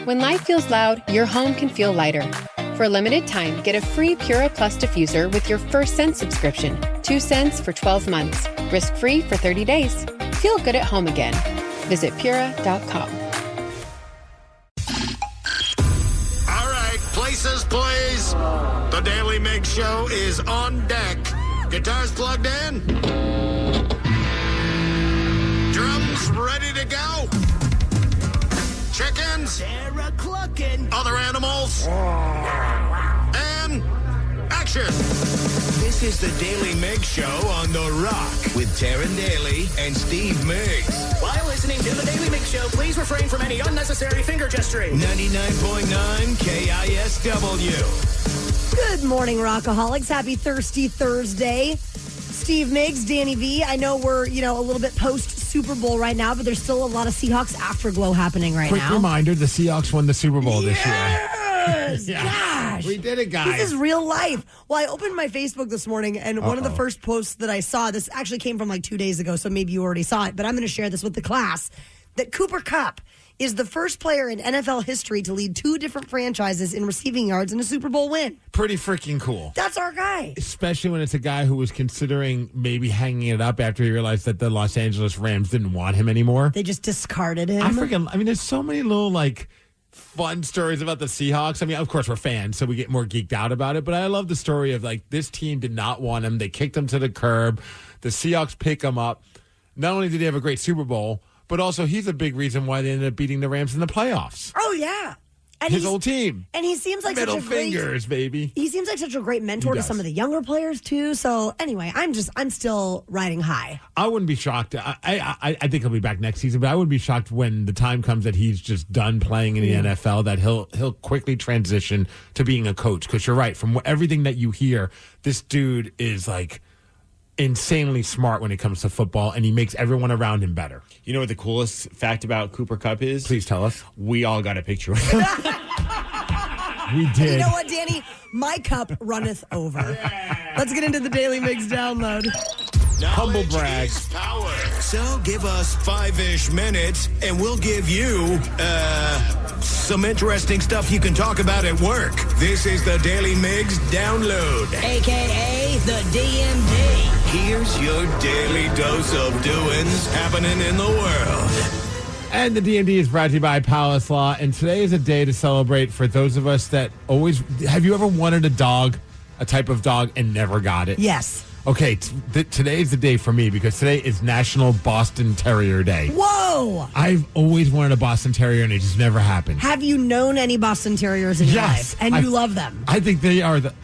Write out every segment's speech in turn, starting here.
When life feels loud, your home can feel lighter. For a limited time, get a free Pura Plus diffuser with your first Scent subscription. 2 cents for 12 months. Risk-free for 30 days. Feel good at home again. Visit Pura.com. All right, places, please. The Daily Migs Show is on deck. Guitars plugged in. Drums ready to go. Chickens. They're clucking. Other animals. And action. This is the Daily Migs Show on The Rock with Taryn Daly and Steve Migs. While listening to the Daily Migs Show, please refrain from any unnecessary finger gesturing. 99.9 KISW. Good morning, Rockaholics. Happy Thirsty Thursday. Steve Migs, Danny V. I know we're, a little bit post-Super Bowl right now, but there's still a lot of Seahawks afterglow happening right now. Quick reminder, the Seahawks won the Super Bowl this year. Yes! Yeah. Gosh! We did it, guys. This is real life. Well, I opened my Facebook this morning, and one of the first posts that I saw, this actually came from like 2 days ago, so maybe you already saw it, but I'm going to share this with the class, that Cooper Kupp is the first player in NFL history to lead 2 different franchises in receiving yards in a Super Bowl win. Pretty freaking cool. That's our guy. Especially when it's a guy who was considering maybe hanging it up after he realized that the Los Angeles Rams didn't want him anymore. They just discarded him. There's so many little, fun stories about the Seahawks. Of course, we're fans, so we get more geeked out about it. But I love the story of, this team did not want him. They kicked him to the curb. The Seahawks pick him up. Not only did he have a great Super Bowl, but also he's a big reason why they ended up beating the Rams in the playoffs. Oh, yeah. And his old team. And he seems like Middle such a great... fingers, baby. He seems like such a great mentor to some of the younger players, too. So, anyway, I'm still riding high. I wouldn't be shocked. I think he'll be back next season, but I wouldn't be shocked when the time comes that he's just done playing in the NFL, that he'll quickly transition to being a coach. Because you're right. From everything that you hear, this dude is, insanely smart when it comes to football, and he makes everyone around him better. You know what the coolest fact about Cooper Kupp is? Please tell us. We all got a picture with him. We did. You know what, Danny? My cup runneth over. Let's get into the Daily Migs download. Humble brag. Power. So give us 5-ish minutes, and we'll give you, some interesting stuff you can talk about at work. This is the Daily Migs Download. A.K.A. the DMD. Here's your daily dose of doings happening in the world. And the DMD is brought to you by Palace Law. And today is a day to celebrate for those of us that always... Have you ever wanted a dog, a type of dog, and never got it? Yes. Okay, today is the day for me because today is National Boston Terrier Day. Whoa! I've always wanted a Boston Terrier, and it just never happened. Have you known any Boston Terriers in your life? And you love them? I think they are the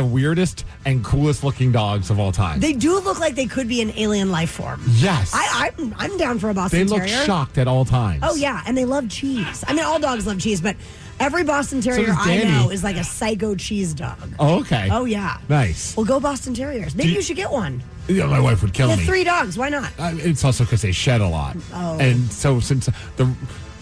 weirdest and coolest looking dogs of all time. They do look like they could be an alien life form. Yes. I'm down for a Boston Terrier. They look shocked at all times. Oh, yeah, and they love cheese. All dogs love cheese, but every Boston Terrier I know is like a psycho cheese dog. Oh, okay. Oh, yeah. Nice. Well, go Boston Terriers. Maybe you should get one. Yeah, my wife would kill me. 3 dogs. Why not? It's also because they shed a lot. Oh. And so since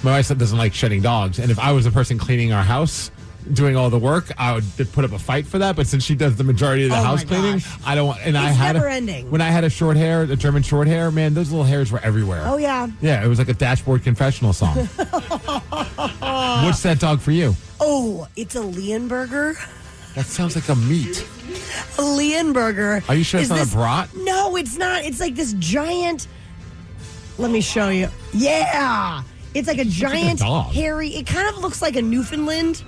my wife doesn't like shedding dogs, and if I was the person cleaning our house, doing all the work, I would put up a fight for that. But since she does the majority of the house cleaning, I don't want. And it's never ending. When I had a German short hair, man, those little hairs were everywhere. Oh yeah. Yeah, it was like a dashboard confessional song. What's that dog for you? Oh, it's a Leonberger. That sounds like a meat. A Leonberger. Are you sure it's not a brat? No, it's not. It's like this giant. Let me show you. Yeah. It's like a giant, hairy. It kind of looks like a Newfoundland,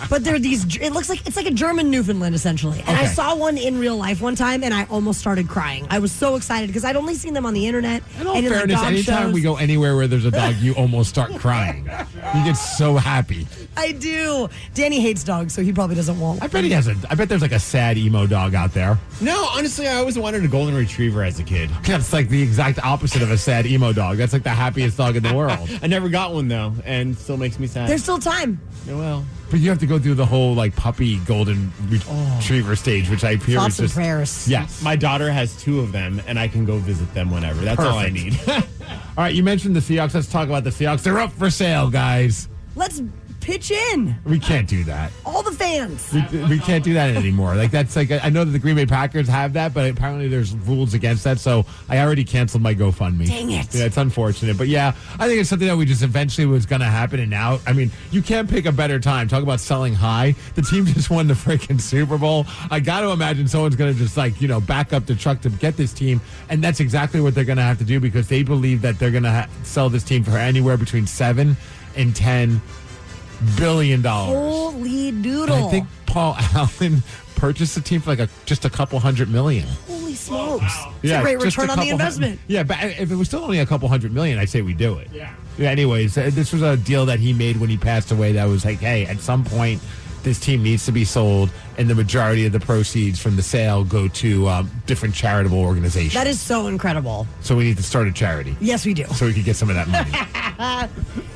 but they're these. It looks like it's like a German Newfoundland essentially. And I saw one in real life one time, and I almost started crying. I was so excited because I'd only seen them on the internet. In all fairness, anytime we go anywhere where there's a dog, you almost start crying. You get so happy. I do. Danny hates dogs, so he probably doesn't want. I bet there's like a sad emo dog out there. No, honestly, I always wanted a golden retriever as a kid. That's like the exact opposite of a sad emo dog. That's like the happiest dog in the world. I never got one though, and still makes me sad. There's still time. Yeah, well, but you have to go through the whole puppy golden retriever stage, which I hear Thoughts is and just prayers. Yes. My daughter has 2 of them, and I can go visit them whenever. That's all I need. All right, you mentioned the Seahawks. Let's talk about the Seahawks. They're up for sale, guys. Let's pitch in. We can't do that. All the fans. We can't do that anymore. Like that's like I know that the Green Bay Packers have that, but apparently there's rules against that. So I already canceled my GoFundMe. Dang it! Yeah, it's unfortunate, but yeah, I think it's something that we just eventually was going to happen. And now, I mean, you can't pick a better time. Talk about selling high. The team just won the freaking Super Bowl. I got to imagine someone's going to just back up the truck to get this team, and that's exactly what they're going to have to do because they believe that they're going to sell this team for anywhere between $7 and $10 billion. Holy doodle! And I think Paul Allen purchased the team for just a couple $100 million. Holy smokes! It's Yeah, a great just return on the investment. Yeah, but if it was still only a couple $100 million, I'd say we do it. Yeah. Anyways, this was a deal that he made when he passed away. That was like, hey, at some point, this team needs to be sold, and the majority of the proceeds from the sale go to different charitable organizations. That is so incredible. So we need to start a charity. Yes, we do. So we could get some of that money.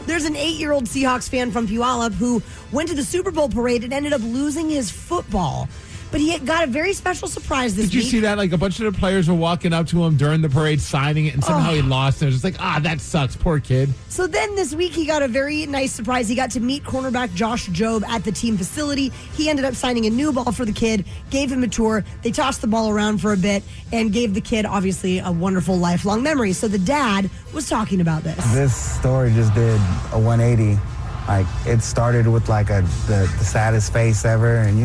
There's an 8-year-old Seahawks fan from Puyallup who went to the Super Bowl parade and ended up losing his football. But he got a very special surprise this week. Did you see that? Like a bunch of the players were walking up to him during the parade, signing it, and somehow he lost. And it was just like, that sucks. Poor kid. So then this week he got a very nice surprise. He got to meet cornerback Josh Jobe at the team facility. He ended up signing a new ball for the kid, gave him a tour. They tossed the ball around for a bit and gave the kid, obviously, a wonderful lifelong memory. So the dad was talking about this. This story just did a 180. Like, it started with the saddest face ever, and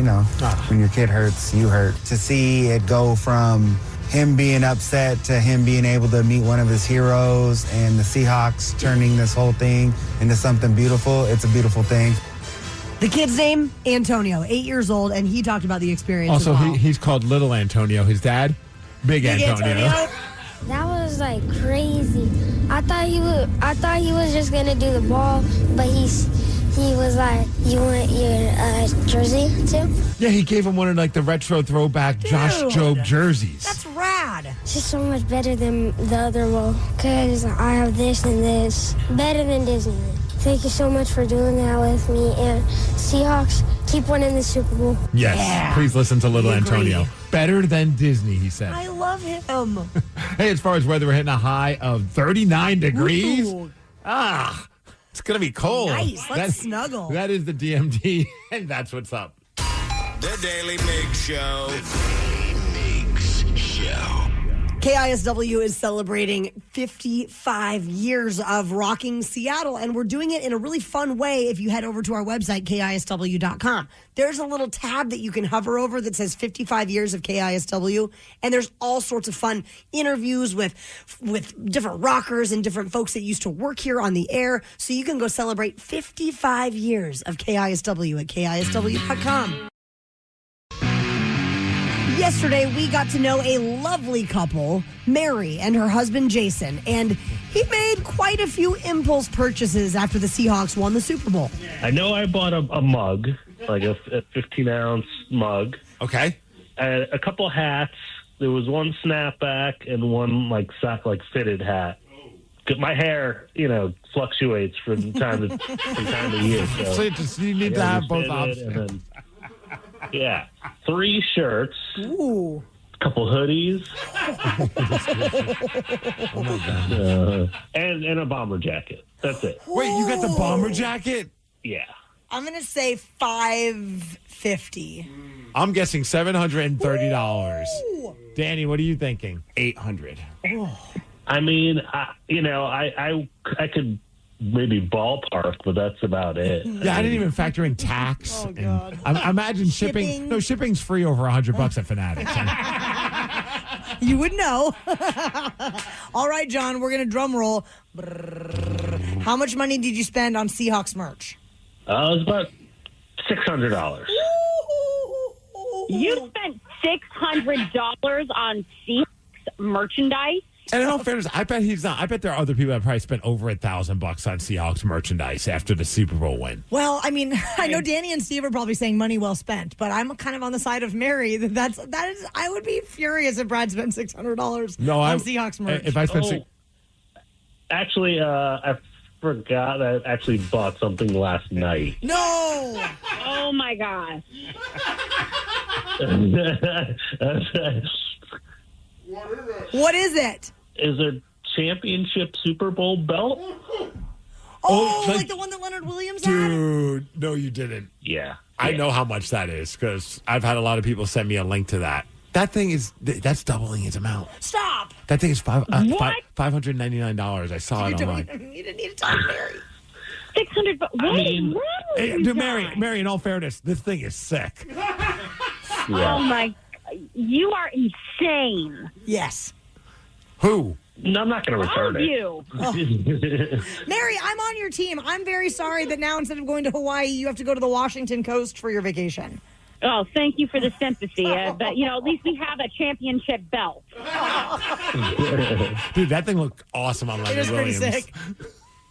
when your kid hurts, you hurt. To see it go from him being upset to him being able to meet one of his heroes and the Seahawks turning this whole thing into something beautiful, it's a beautiful thing. The kid's name, Antonio, 8 years old, and he talked about the experience Also, as well. he's called Little Antonio. His dad, Big Antonio. That was like crazy. I thought he was just gonna do the ball, but he was like, "You want your jersey too?" Yeah, he gave him one of the retro throwback Josh Jobe jerseys. That's rad. It's just so much better than the other one, because I have this and this. Better than Disney. Thank you so much for doing that with me, and Seahawks, keep winning the Super Bowl. Yes, please listen to Little Antonio. Agree. Better than Disney, he said. I love him. Hey, as far as weather, we're hitting a high of 39 degrees. Ooh. It's going to be cold. Nice, let's snuggle. That is the DMD, and that's what's up. The Daily Migs Show. The Daily Migs Show. KISW is celebrating 55 years of rocking Seattle, and we're doing it in a really fun way if you head over to our website, KISW.com. There's a little tab that you can hover over that says 55 years of KISW, and there's all sorts of fun interviews with different rockers and different folks that used to work here on the air, so you can go celebrate 55 years of KISW at KISW.com. Yesterday, we got to know a lovely couple, Mary and her husband, Jason, and he made quite a few impulse purchases after the Seahawks won the Super Bowl. I know I bought a mug, like a 15-ounce mug. Okay. And a couple hats. There was one snapback and one, fitted hat. My hair, fluctuates from time to year. So you need to have both options. Yeah, 3 shirts. Ooh. A couple hoodies. Oh my God. And a bomber jacket. That's it. Wait, you got the bomber jacket? Yeah. I'm going to say $550. I'm guessing $730. Ooh. Danny, what are you thinking? $800. I mean, I could maybe ballpark, but that's about it. Yeah, I didn't even factor in tax. Oh, God. I imagine shipping. No, shipping's free over $100 at Fanatics. You would know. All right, John, we're going to drum roll. How much money did you spend on Seahawks merch? It was about $600. You spent $600 on Seahawks merchandise? And in all fairness, I bet he's not. I bet there are other people that probably spent over $1,000 on Seahawks merchandise after the Super Bowl win. Well, I mean, I know Danny and Steve are probably saying money well spent, but I'm kind of on the side of Mary. That is. I would be furious if Brad spent $600 on Seahawks merch. If I spent actually, I forgot. I actually bought something last night. No. Oh my gosh. What is it? Is a championship Super Bowl belt? Oh, like the one that Leonard Williams had? No, you didn't. Yeah. I know how much that is because I've had a lot of people send me a link to that. That thing that's doubling its amount. Stop. That thing is $599. I saw it online. You didn't need to tell Mary. $600. What is wrong with you guys? Mary, in all fairness, this thing is sick. Oh my! You are insane. Yes. Who? No, I'm not going to return it. You. Mary, I'm on your team. I'm very sorry that now instead of going to Hawaii, you have to go to the Washington coast for your vacation. Oh, thank you for the sympathy. But, at least we have a championship belt. Dude, that thing looked awesome on Leonard Williams. Pretty sick.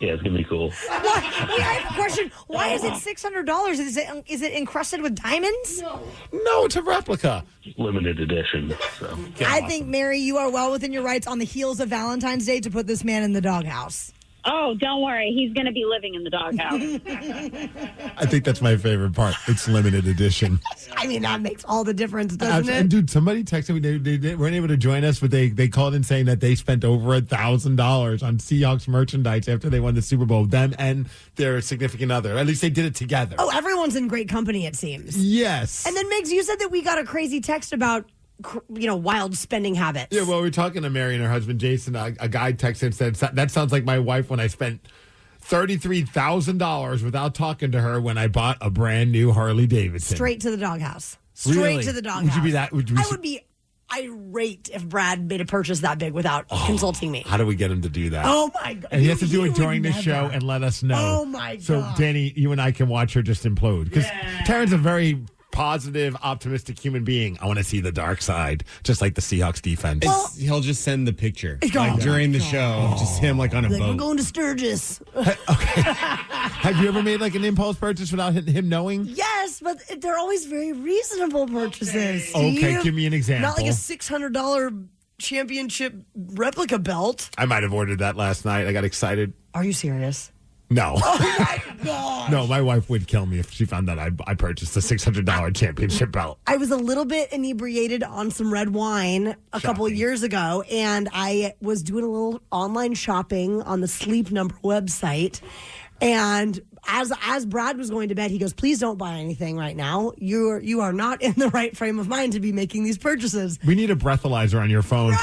Yeah, it's going to be cool. I have a question. Why is it $600? Is it encrusted with diamonds? No, it's a replica. Limited edition. So. I think, Mary, you are well within your rights on the heels of Valentine's Day to put this man in the doghouse. Oh, don't worry. He's going to be living in the doghouse. I think that's my favorite part. It's limited edition. I mean, that makes all the difference, doesn't it? And dude, somebody texted me. They weren't able to join us, but they called in saying that they spent over $1,000 on Seahawks merchandise after they won the Super Bowl. Them and their significant other. At least they did it together. Oh, everyone's in great company, it seems. Yes. And then, Migs, you said that we got a crazy text about wild spending habits. Yeah, well, we're talking to Mary and her husband, Jason. A guy texted and said, that sounds like my wife when I spent $33,000 without talking to her when I bought a brand new Harley Davidson. Straight to the doghouse. Really? To the doghouse. Would you be that? I would be irate if Brad made a purchase that big without consulting me. How do we get him to do that? Oh, my God. And he has to do it during the show and let us know. Oh, my God. So, Danny, you and I can watch her just implode. Because Taryn's a very positive, optimistic human being. I want to see the dark side, just like the Seahawks defense. He'll just send the picture Oh, during the show, just him on a we're boat. going to Sturgis. Okay. Have you ever made like an impulse purchase without him knowing? Yes, but they're always very reasonable purchases. Okay, give me an example. Not like a $600 championship replica belt. I might have ordered that last night. I got excited. Are you serious? No. Oh, my God. No, my wife would kill me if she found that I purchased a $600 championship belt. I was a little bit inebriated on some red wine a couple of years ago, and I was doing a little online shopping on the Sleep Number website. And as Brad was going to bed, he goes, "Please don't buy anything right now. You are not in the right frame of mind to be making these purchases." We need a breathalyzer on your phone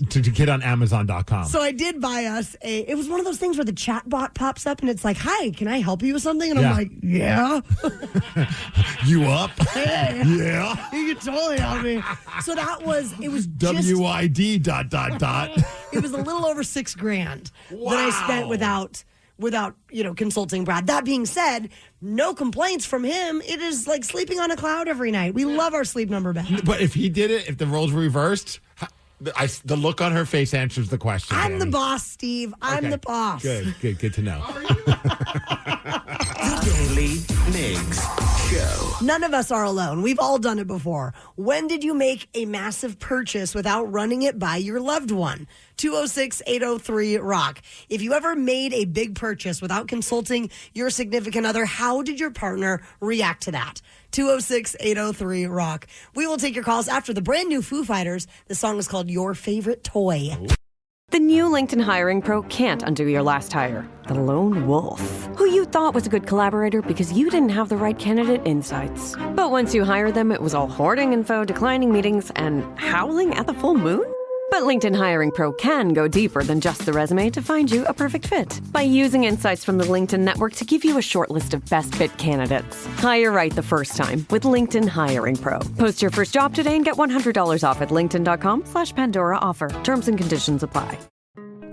to get on Amazon.com. So I did buy us it was one of those things where the chat bot pops up and it's like, "Hi, can I help you with something?" And I'm like, "Yeah." You up? Hey. Yeah. You can totally help me. So it was WID ... It was a little over $6,000 that I spent without consulting Brad. That being said, no complaints from him. It is like sleeping on a cloud every night. We love our Sleep Number bed. But if he did it, if the roles were reversed, the look on her face answers the question. I'm the boss, Steve. I'm the boss. Good to know. The Daily Migs Show. None of us are alone. We've all done it before. When did you make a massive purchase without running it by your loved one? 206-803-ROCK. If you ever made a big purchase without consulting your significant other, how did your partner react to that? 206-803-ROCK. We will take your calls after the brand new Foo Fighters. The song is called Your Favorite Toy. The new LinkedIn Hiring Pro can't undo your last hire, the lone wolf, who you thought was a good collaborator because you didn't have the right candidate insights. But once you hired them, it was all hoarding info, declining meetings, and howling at the full moon? But LinkedIn Hiring Pro can go deeper than just the resume to find you a perfect fit. By using insights from the LinkedIn network to give you a short list of best fit candidates. Hire right the first time with LinkedIn Hiring Pro. Post your first job today and get $100 off at linkedin.com/Pandora offer. Terms and conditions apply.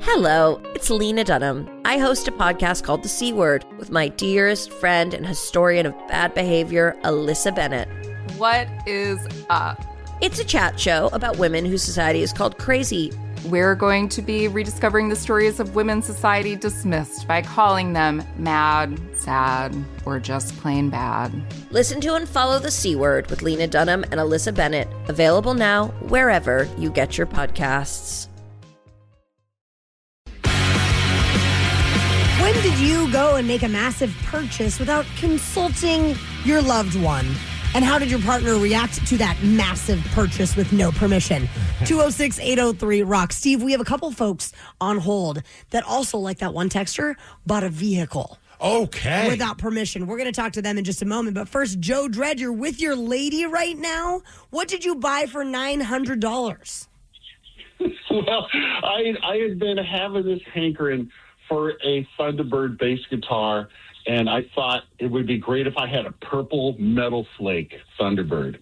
Hello, it's Lena Dunham. I host a podcast called The C Word with my dearest friend and historian of bad behavior, Alyssa Bennett. What is up? It's a chat show about women whose society is called crazy. We're going to be rediscovering the stories of women's society dismissed by calling them mad, sad, or just plain bad. Listen to and follow The C Word with Lena Dunham and Alyssa Bennett. Available now wherever you get your podcasts. When did you go and make a massive purchase without consulting your loved one? And how did your partner react to that massive purchase with no permission? 206-803-ROCK. Steve, we have a couple folks on hold that also, like that one texter, bought a vehicle. Okay. Without permission. We're going to talk to them in just a moment. But first, Joe Dredd, you're with your lady right now. What did you buy for $900? Well, I had been having this hankering for a Thunderbird bass guitar, and I thought it would be great if I had a purple metal flake Thunderbird.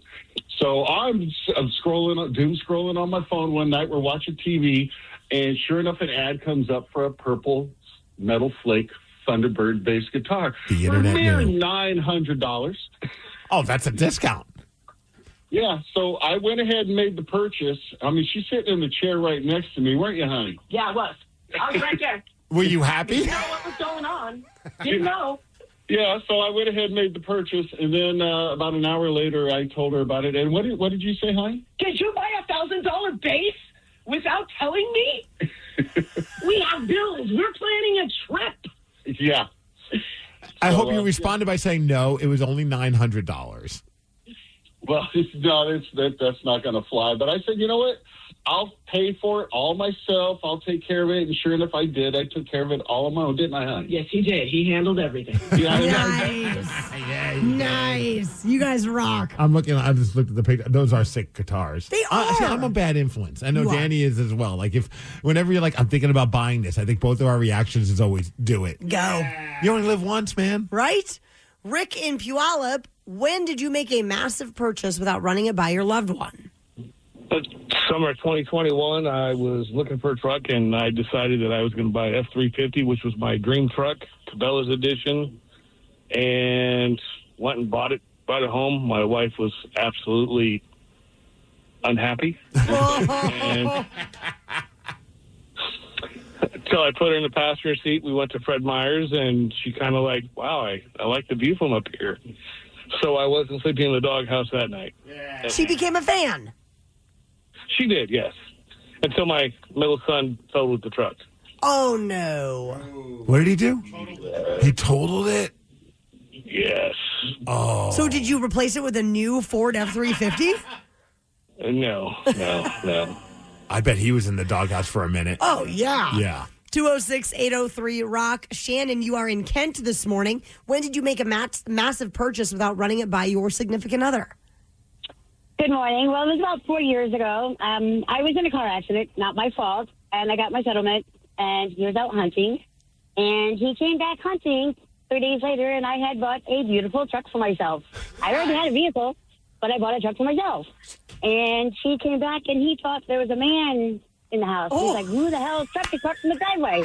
So I'm doom scrolling on my phone one night. We're watching TV, and sure enough, an ad comes up for a purple metal flake Thunderbird bass guitar. The internet for mere knew. $900. Oh, that's a discount. Yeah, so I went ahead and made the purchase. I mean, she's sitting in the chair right next to me, weren't you, honey? Yeah, I was. I was right there. Were you happy? Didn't know what was going on. Didn't know. Yeah, so I went ahead and made the purchase, and then about an hour later, I told her about it. And what did you say, honey? Did you buy a $1,000 base without telling me? We have bills. We're planning a trip. Yeah. I hope you responded by saying no, it was only $900. Well, no, that's not going to fly. But I said, you know what? I'll pay for it all myself. I'll take care of it. And sure enough, I did. I took care of it all on my own, didn't I, honey? Yes, he did. He handled everything. Yeah, Nice. You guys rock. I just looked at the picture. Those are sick guitars. They are. See, I'm a bad influence. I know You are. Danny is as well. Like whenever you're like, I'm thinking about buying this, I think both of our reactions is always do it. Go. You only live once, man. Right? Rick in Puyallup, when did you make a massive purchase without running it by your loved one? Summer 2021, I was looking for a truck, and I decided that I was going to buy an F-350, which was my dream truck, Cabela's edition, and went and bought it home. My wife was absolutely unhappy. And until I put her in the passenger seat, we went to Fred Meyer's, and she kind of like, wow, I like the view from up here. So I wasn't sleeping in the doghouse that night. Yeah. She became a fan. She did, yes. Until my middle son totaled the truck. Oh, no. What did he do? He totaled it? Yes. Oh. So did you replace it with a new Ford F-350? No. I bet he was in the doghouse for a minute. Oh, yeah. Yeah. 206-803-ROCK. Shannon, you are in Kent this morning. When did you make a massive purchase without running it by your significant other? Good morning. Well, it was about 4 years ago. I was in a car accident, not my fault, and I got my settlement, and he was out hunting. And he came back hunting 3 days later, and I had bought a beautiful truck for myself. I already had a vehicle, but I bought a truck for myself. And he came back, and he thought there was a man in the house. He's like, who the hell is truck parked in the driveway?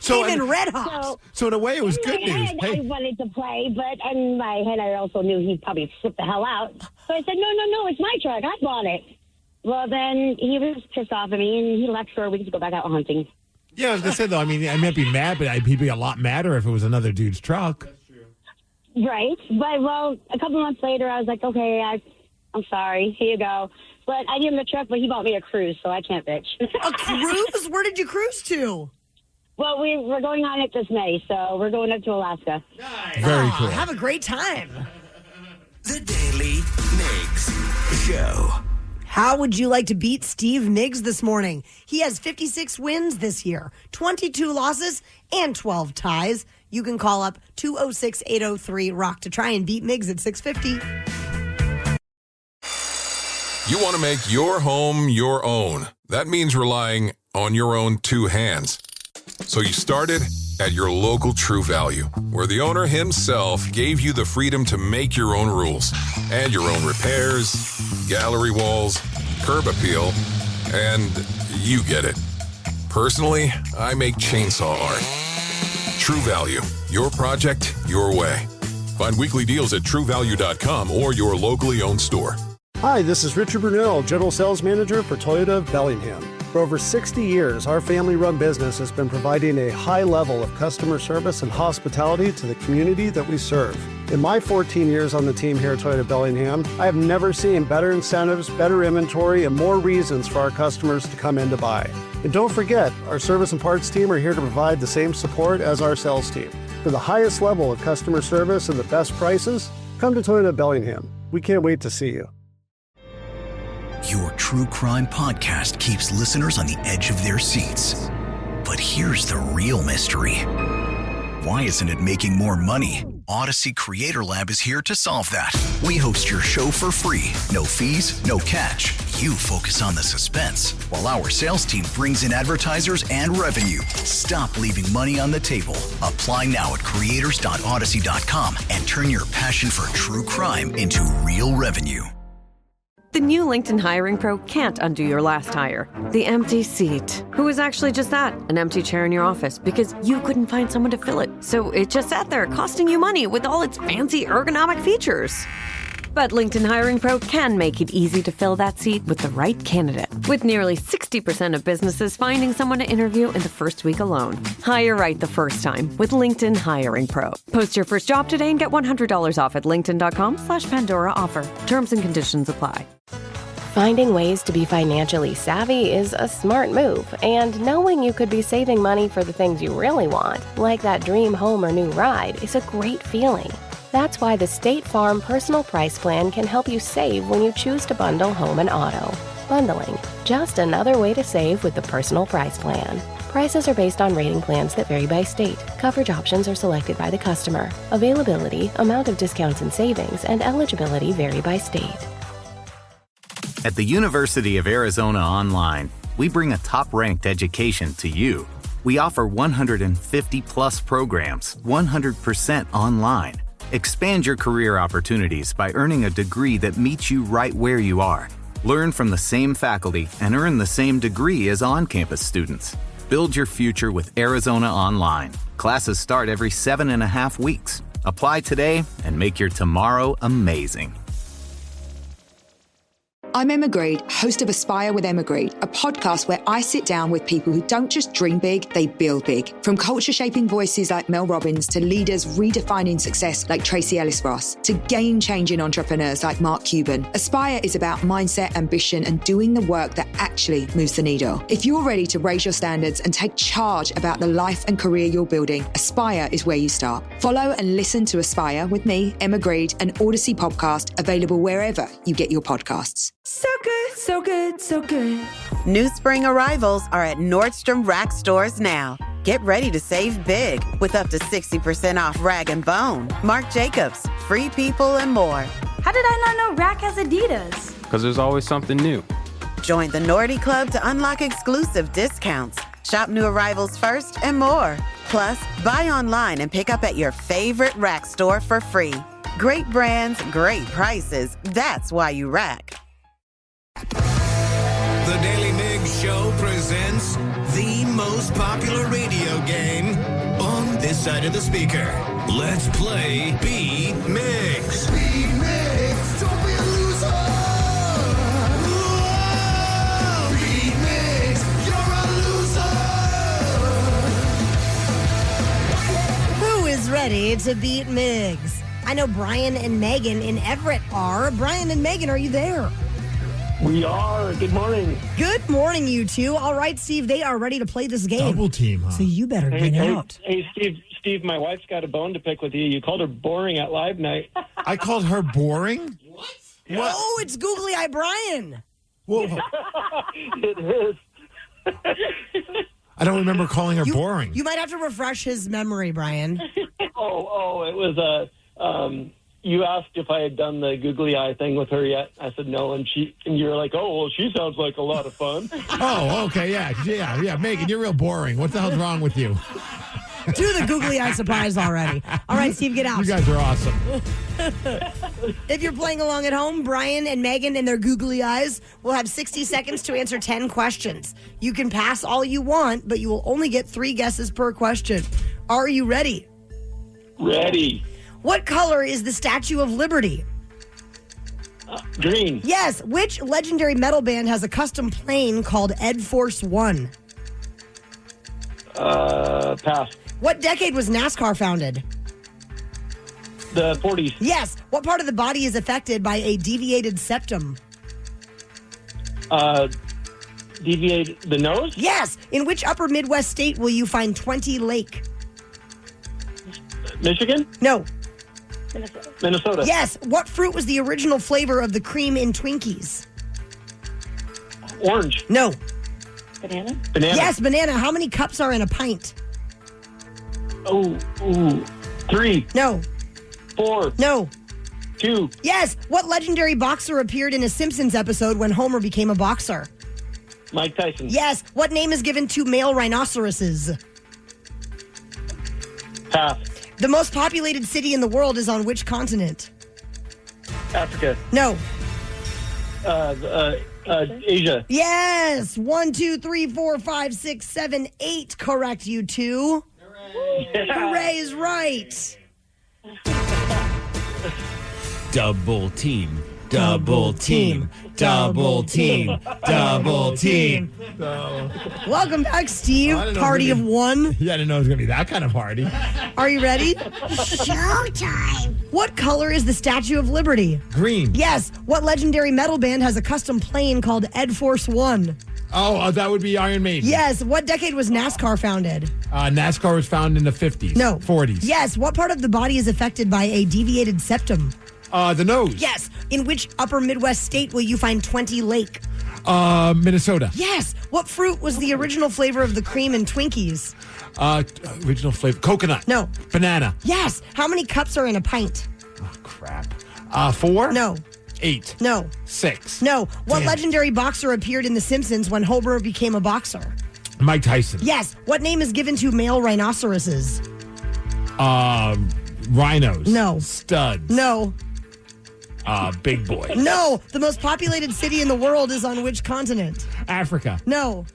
So even red hot. So in a way, it was good news. Head, I wanted to play, but in my head, I also knew he'd probably flip the hell out. So I said, no, it's my truck. I bought it. Well, then he was pissed off at me, and he left for a week to go back out hunting. Yeah, I was going to say, though, I mean, I might be mad, but he'd be a lot madder if it was another dude's truck. Right. But, well, a couple months later, I was like, okay, I'm sorry. Here you go. But I gave him the truck, but he bought me a cruise, so I can't bitch. A cruise? Where did you cruise to? Well, we're going on it this May, so we're going up to Alaska. Nice. Very cool. Have a great time. The Daily Migs Show. How would you like to beat Steve Migs this morning? He has 56 wins this year, 22 losses, and 12 ties. You can call up 206-803-ROCK to try and beat Migs at 650. You want to make your home your own. That means relying on your own two hands. So you started at your local True Value, where the owner himself gave you the freedom to make your own rules and your own repairs, gallery walls, curb appeal, and you get it. Personally, I make chainsaw art. True Value, your project, your way. Find weekly deals at truevalue.com or your locally owned store. Hi, this is Richard Brunel, General Sales Manager for Toyota of Bellingham. For over 60 years, our family-run business has been providing a high level of customer service and hospitality to the community that we serve. In my 14 years on the team here at Toyota of Bellingham, I have never seen better incentives, better inventory, and more reasons for our customers to come in to buy. And don't forget, our service and parts team are here to provide the same support as our sales team. For the highest level of customer service and the best prices, come to Toyota of Bellingham. We can't wait to see you. Your true crime podcast keeps listeners on the edge of their seats. But here's the real mystery. Why isn't it making more money? Odyssey Creator Lab is here to solve that. We host your show for free. No fees, no catch. You focus on the suspense, while our sales team brings in advertisers and revenue. Stop leaving money on the table. Apply now at creators.odyssey.com and turn your passion for true crime into real revenue. The new LinkedIn Hiring Pro can't undo your last hire. The empty seat. Who is actually just that, an empty chair in your office because you couldn't find someone to fill it. So it just sat there costing you money with all its fancy ergonomic features. But LinkedIn Hiring Pro can make it easy to fill that seat with the right candidate. With nearly 60% of businesses finding someone to interview in the first week alone. Hire right the first time with LinkedIn Hiring Pro. Post your first job today and get $100 off at linkedin.com/Pandora offer. Terms and conditions apply. Finding ways to be financially savvy is a smart move, and knowing you could be saving money for the things you really want, like that dream home or new ride, is a great feeling. That's why the State Farm Personal Price Plan can help you save when you choose to bundle home and auto. Bundling, just another way to save with the Personal Price Plan. Prices are based on rating plans that vary by state. Coverage options are selected by the customer. Availability, amount of discounts and savings, and eligibility vary by state. At the University of Arizona Online, we bring a top-ranked education to you. We offer 150-plus programs, 100% online. Expand your career opportunities by earning a degree that meets you right where you are. Learn from the same faculty and earn the same degree as on-campus students. Build your future with Arizona Online. Classes start every 7.5 weeks. Apply today and make your tomorrow amazing. I'm Emma Grade, host of Aspire with Emma Grade, a podcast where I sit down with people who don't just dream big, they build big. From culture-shaping voices like Mel Robbins to leaders redefining success like Tracy Ellis-Ross to game-changing entrepreneurs like Mark Cuban, Aspire is about mindset, ambition, and doing the work that actually moves the needle. If you're ready to raise your standards and take charge about the life and career you're building, Aspire is where you start. Follow and listen to Aspire with me, Emma Grade, an Odyssey podcast available wherever you get your podcasts. So good, so good, so good. New spring arrivals are at Nordstrom Rack stores now. Get ready to save big with up to 60% off Rag & Bone, Marc Jacobs, Free People, and more. How did I not know Rack has Adidas? Because there's always something new. Join the Nordy Club to unlock exclusive discounts. Shop new arrivals first and more. Plus, buy online and pick up at your favorite Rack store for free. Great brands, great prices. That's why you Rack. The Daily Migs Show presents the most popular radio game on this side of the speaker. Let's play Beat Migs. Beat Migs, don't be a loser. Whoa. Beat Migs, you're a loser. Who is ready to beat Migs? I know Brian and Megan in Everett are. Brian and Megan, are you there? We are. Good morning. Good morning, you two. All right, Steve, they are ready to play this game. Double team, huh? So you better get out. Hey, Steve, my wife's got a bone to pick with you. You called her boring at live night. I called her boring? What? Oh, it's Googly Eye Brian. Whoa. It is. I don't remember calling her boring. You might have to refresh his memory, Brian. It was you asked if I had done the googly eye thing with her yet. I said no, and you were like, oh, well, she sounds like a lot of fun. Oh, okay, yeah. Megan, you're real boring. What the hell's wrong with you? Do the googly eye surprise already. All right, Steve, get out. You guys are awesome. If you're playing along at home, Brian and Megan and their googly eyes will have 60 seconds to answer 10 questions. You can pass all you want, but you will only get 3 guesses per question. Are you ready? Ready. What color is the Statue of Liberty? Green. Yes. Which legendary metal band has a custom plane called Ed Force One? Pass. What decade was NASCAR founded? The 40s. Yes. What part of the body is affected by a deviated septum? Deviate the nose? Yes. In which upper Midwest state will you find 20 Lake? Michigan? No. Minnesota. Yes. What fruit was the original flavor of the cream in Twinkies? Orange. No. Banana? Yes, banana. How many cups are in a pint? 3. No. 4. No. 2. Yes. What legendary boxer appeared in a Simpsons episode when Homer became a boxer? Mike Tyson. Yes. What name is given to male rhinoceroses? Pass. The most populated city in the world is on which continent? Africa. No. Asia. Yes. 1, 2, 3, 4, 5, 6, 7, 8. Correct, you two. Hooray is right. Double team. Double team. Double team. Double team. Welcome back, Steve. Party of one. Yeah, I didn't know it was going to be that kind of party. Are you ready? Showtime. What color is the Statue of Liberty? Green. Yes. What legendary metal band has a custom plane called Ed Force One? Oh, that would be Iron Maiden. Yes. What decade was NASCAR founded? NASCAR was founded in the 50s. No. 40s. Yes. What part of the body is affected by a deviated septum? The nose. Yes. In which upper Midwest state will you find 20 Lake? Minnesota. Yes. What fruit was the original flavor of the cream in Twinkies? Original flavor. Coconut. No. Banana. Yes. How many cups are in a pint? Oh, crap. 4? No. 8. No. 6. No. What Damn. legendary boxer appeared in The Simpsons when Homer became a boxer? Mike Tyson. Yes. What name is given to male rhinoceroses? Rhinos. No. Studs. No. Big boy. No. The most populated city in the world is on which continent? Africa. No.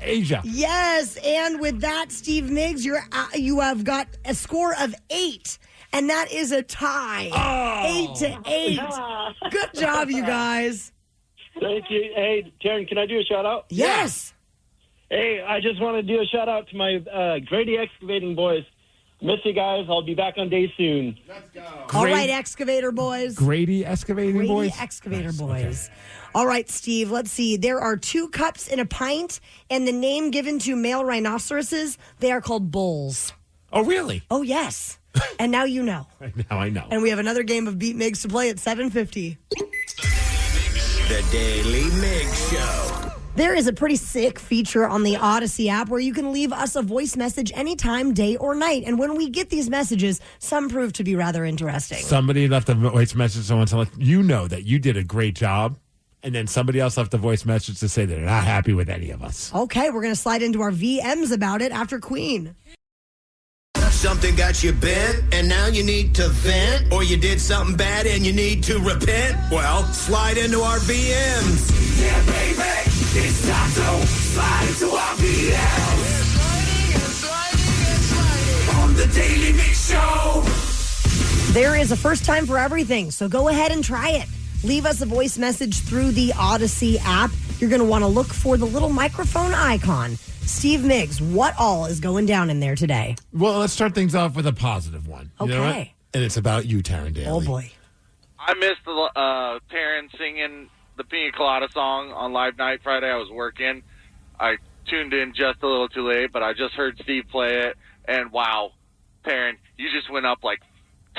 Asia. Yes. And with that, Steve Migs, you have got a score of 8. And that is a tie. 8-8. Good job, you guys. Thank you. Hey, Taryn, can I do a shout out? Yes. Hey, I just want to do a shout out to my Grady Excavating boys. Miss you guys. I'll be back on day soon. Let's go. All right, Excavator boys. Grady Excavating boys? Grady Excavator boys. Okay. All right, Steve, let's see. There are 2 cups in a pint, and the name given to male rhinoceroses, they are called bulls. Oh, really? Oh, yes. And now you know. Now I know. And we have another game of Beat Migs to play at 7:50. The Daily Migs Show. There is a pretty sick feature on the Odyssey app where you can leave us a voice message anytime, day or night. And when we get these messages, some prove to be rather interesting. Somebody left a voice message to someone to let you know that you did a great job. And then somebody else left a voice message to say they're not happy with any of us. Okay, we're going to slide into our VMs about it after Queen. Something got you bent, and now you need to vent, or you did something bad and you need to repent? Well, slide into our VMs. Yeah, baby, it's time to slide into our VMs. On the Daily Mix Show. There is a first time for everything, so go ahead and try it. Leave us a voice message through the Odyssey app. You're going to want to look for the little microphone icon. Steve Migs, what all is going down in there today? Well, let's start things off with a positive one. Okay. You know what? And it's about you, Taryn Daly. Oh, boy. I missed Taryn singing the Pina Colada song on Live Night Friday. I was working. I tuned in just a little too late, but I just heard Steve play it. And wow, Taryn, you just went up like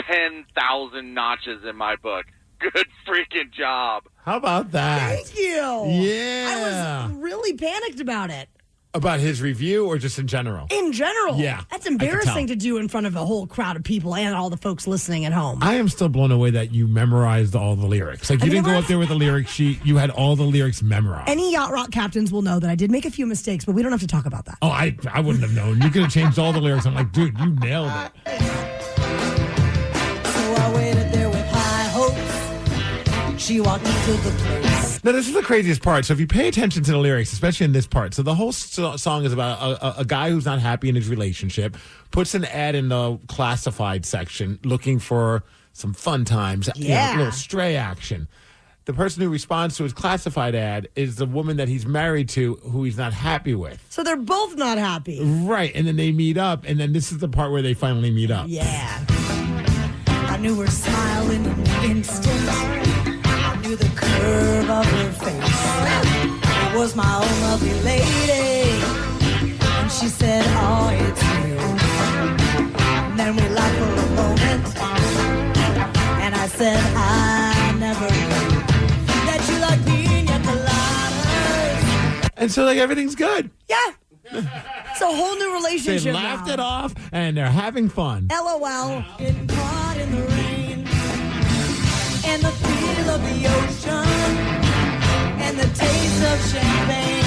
10,000 notches in my book. Good freaking job. How about that? Thank you. Yeah. I was really panicked about it. About his review or just in general? In general. Yeah. That's embarrassing to do in front of a whole crowd of people and all the folks listening at home. I am still blown away that you memorized all the lyrics. Like, you didn't go up there with a lyric sheet. You had all the lyrics memorized. Any yacht rock captains will know that I did make a few mistakes, but we don't have to talk about that. Oh, I wouldn't have known. You could have changed all the lyrics. I'm like, dude, you nailed it. So I waited there with high hopes. She walked into the place. Now, this is the craziest part. So if you pay attention to the lyrics, especially in this part, so the whole song is about a guy who's not happy in his relationship, puts an ad in the classified section looking for some fun times, a little stray action. The person who responds to his classified ad is the woman that he's married to who he's not happy with. So they're both not happy. Right. And then they meet up, and then this is the part where they finally meet up. Yeah. I knew her smile in an instant. The curve of her face. It was my own lovely lady, and she said, "Oh, it's you." And then we laughed for a moment, and I said, "I never knew that you like pina coladas." And so, like, everything's good. Yeah. It's a whole new relationship. They laughed now. it off, and they're having fun. LOL. Getting caught in the rain and the feel of the ocean and the taste of champagne.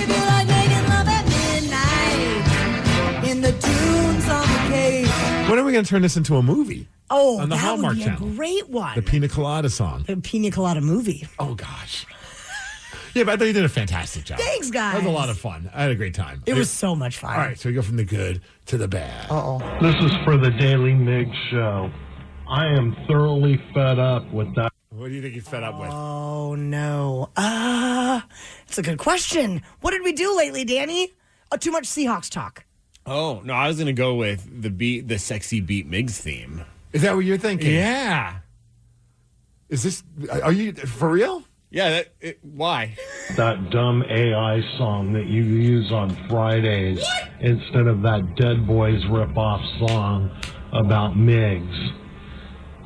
If you like making love at midnight in the dunes on the cave. When are we going to turn this into a movie? Oh, on the that Hallmark would be Channel. a great one. The Pina Colada song. The Pina Colada movie. Oh, gosh. Yeah, but I thought you did a fantastic job. Thanks, guys. That was a lot of fun. I had a great time. It was so much fun. All right, so we go from the good to the bad. Uh-oh. This is for the Daily Migs show. I am thoroughly fed up with that. What do you think he's fed up with? Oh, no. It's a good question. What did we do lately, Danny? Too much Seahawks talk. Oh, no, I was going to go with the sexy Beat Migs theme. Is that what you're thinking? Yeah. Is this, are you, for real? Yeah, why? That dumb AI song that you use on Fridays instead of that Dead Boys ripoff song about Migs.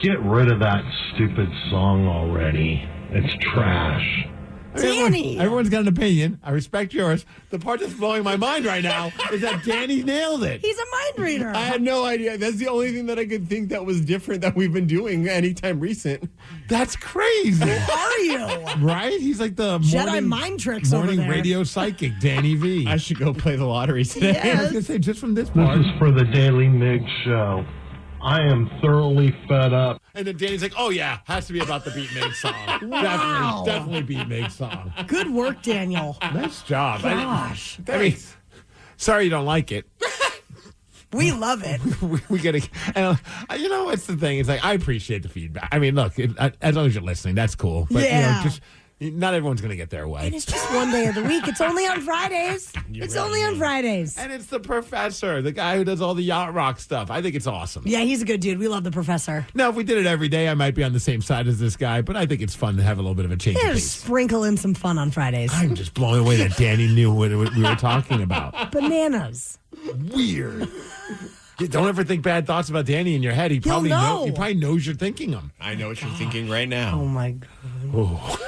Get rid of that stupid song already. It's trash. Danny! Everyone's got an opinion. I respect yours. The part that's blowing my mind right now is that Danny nailed it. He's a mind reader. I had no idea. That's the only thing that I could think that was different that we've been doing anytime recent. That's crazy. Who are you? Right? He's like the Jedi mind tricks morning over there. radio psychic, Danny V. I should go play the lottery today. Yes. I was going to say, just from this This part. is for the Daily Migs show. I am thoroughly fed up. And then Danny's like, oh, yeah, has to be about the Beat Mig song. Wow. Definitely Beat Mig song. Good work, Daniel. Nice job. Gosh. I mean, sorry you don't like it. We love it. we get to, and you know what's the thing? It's like, I appreciate the feedback. I mean, look, as long as you're listening, that's cool. But, Yeah. just not everyone's going to get their way. And it's just one day of the week. It's only on Fridays. It's only on Fridays. And it's the professor, the guy who does all the yacht rock stuff. I think it's awesome. Yeah, he's a good dude. We love the professor. Now, if we did it every day, I might be on the same side as this guy, but I think it's fun to have a little bit of a change of Yeah, pace. sprinkle in some fun on Fridays. I'm just blown away that Danny knew what we were talking about. Bananas. Weird. You don't ever think bad thoughts about Danny in your head. He probably know. He probably knows you're thinking them. I know what you're thinking right now. Oh, my God. Oh.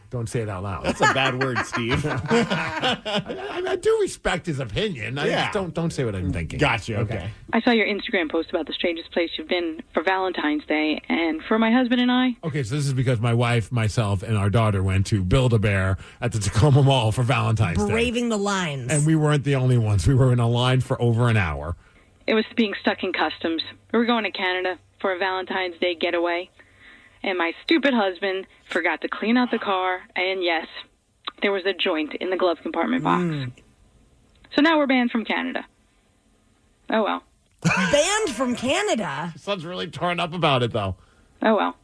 Don't say it out loud. That's a bad word, Steve. I do respect his opinion. I Yeah. just don't say what I'm thinking. Gotcha. Okay. I saw your Instagram post about the strangest place you've been for Valentine's Day, and for my husband and I, Okay, so this is because my wife, myself, and our daughter went to Build-A-Bear at the Tacoma Mall for Valentine's Day. Braving the lines. And we weren't the only ones. We were in a line for over an hour. it was being stuck in customs. We were going to Canada for a Valentine's Day getaway, and my stupid husband forgot to clean out the car, and yes, there was a joint in the glove compartment box. So now we're banned from Canada. Oh, well. Banned from Canada? Son's really torn up about it, though. Oh, well.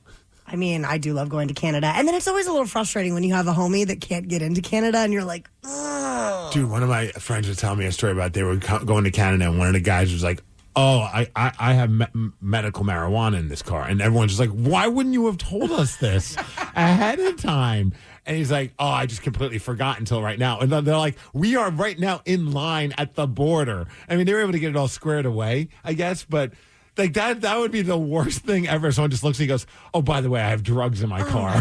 I mean, I do love going to Canada. And then it's always a little frustrating when you have a homie that can't get into Canada and you're like, ugh. Dude, one of my friends was telling me a story about they were going to Canada, and one of the guys was like, oh, I have medical marijuana in this car. And everyone's just like, why wouldn't you have told us this ahead of time? And he's like, oh, I just completely forgot until right now. And then they're like, we are right now in line at the border. I mean, they were able to get it all squared away, I guess, but like that would be the worst thing ever. Someone just looks and he goes, oh, by the way, I have drugs in my car.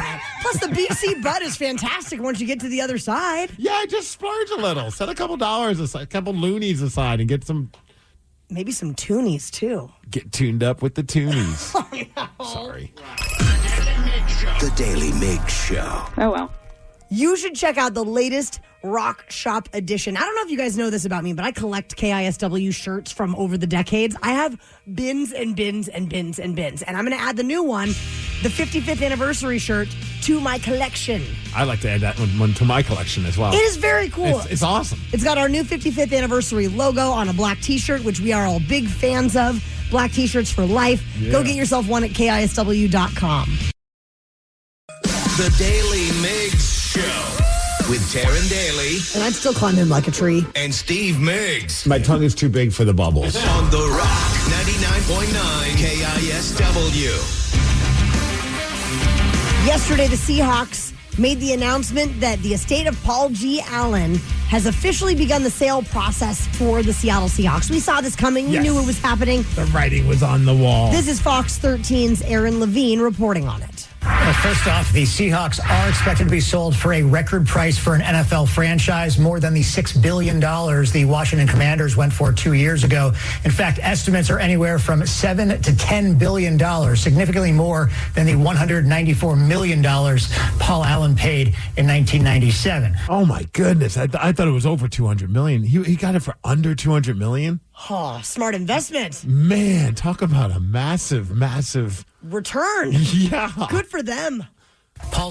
Plus, the BC bud is fantastic once you get to the other side. Yeah, just splurge a little. Set a couple dollars aside, a couple loonies aside, and get some. Maybe some toonies, too. Get tuned up with the toonies. Sorry. The Daily Migs Show. Oh, well. You should check out the latest Rock Shop edition. I don't know if you guys know this about me, but I collect KISW shirts from over the decades. I have bins and bins and bins and bins. And I'm going to add the new one, the 55th anniversary shirt, to my collection. I like to add that one to my collection as well. It is very cool. It's awesome. It's got our new 55th anniversary logo on a black t-shirt, which we are all big fans of. Black t-shirts for life. Yeah. Go get yourself one at KISW.com. The Daily Migs Show with Taryn Daly And I'd still climb him like a tree. and Steve Migs My tongue is too big for the bubbles. on The Rock 99.9 KISW. Yesterday, the Seahawks made the announcement that the estate of Paul G. Allen has officially begun the sale process for the Seattle Seahawks. We saw this coming. We Yes. knew it was happening. The writing was on the wall. This is Fox 13's Aaron Levine reporting on it. First off, the Seahawks are expected to be sold for a record price for an NFL franchise, more than the $6 billion the Washington Commanders went for 2 years ago. In fact, estimates are anywhere from $7 to $10 billion, significantly more than the $194 million Paul Allen paid in 1997. Oh, my goodness. I thought it was over $200 million. He got it for under $200 million? Oh, smart investment. Man, talk about a massive return. Yeah. Good for them.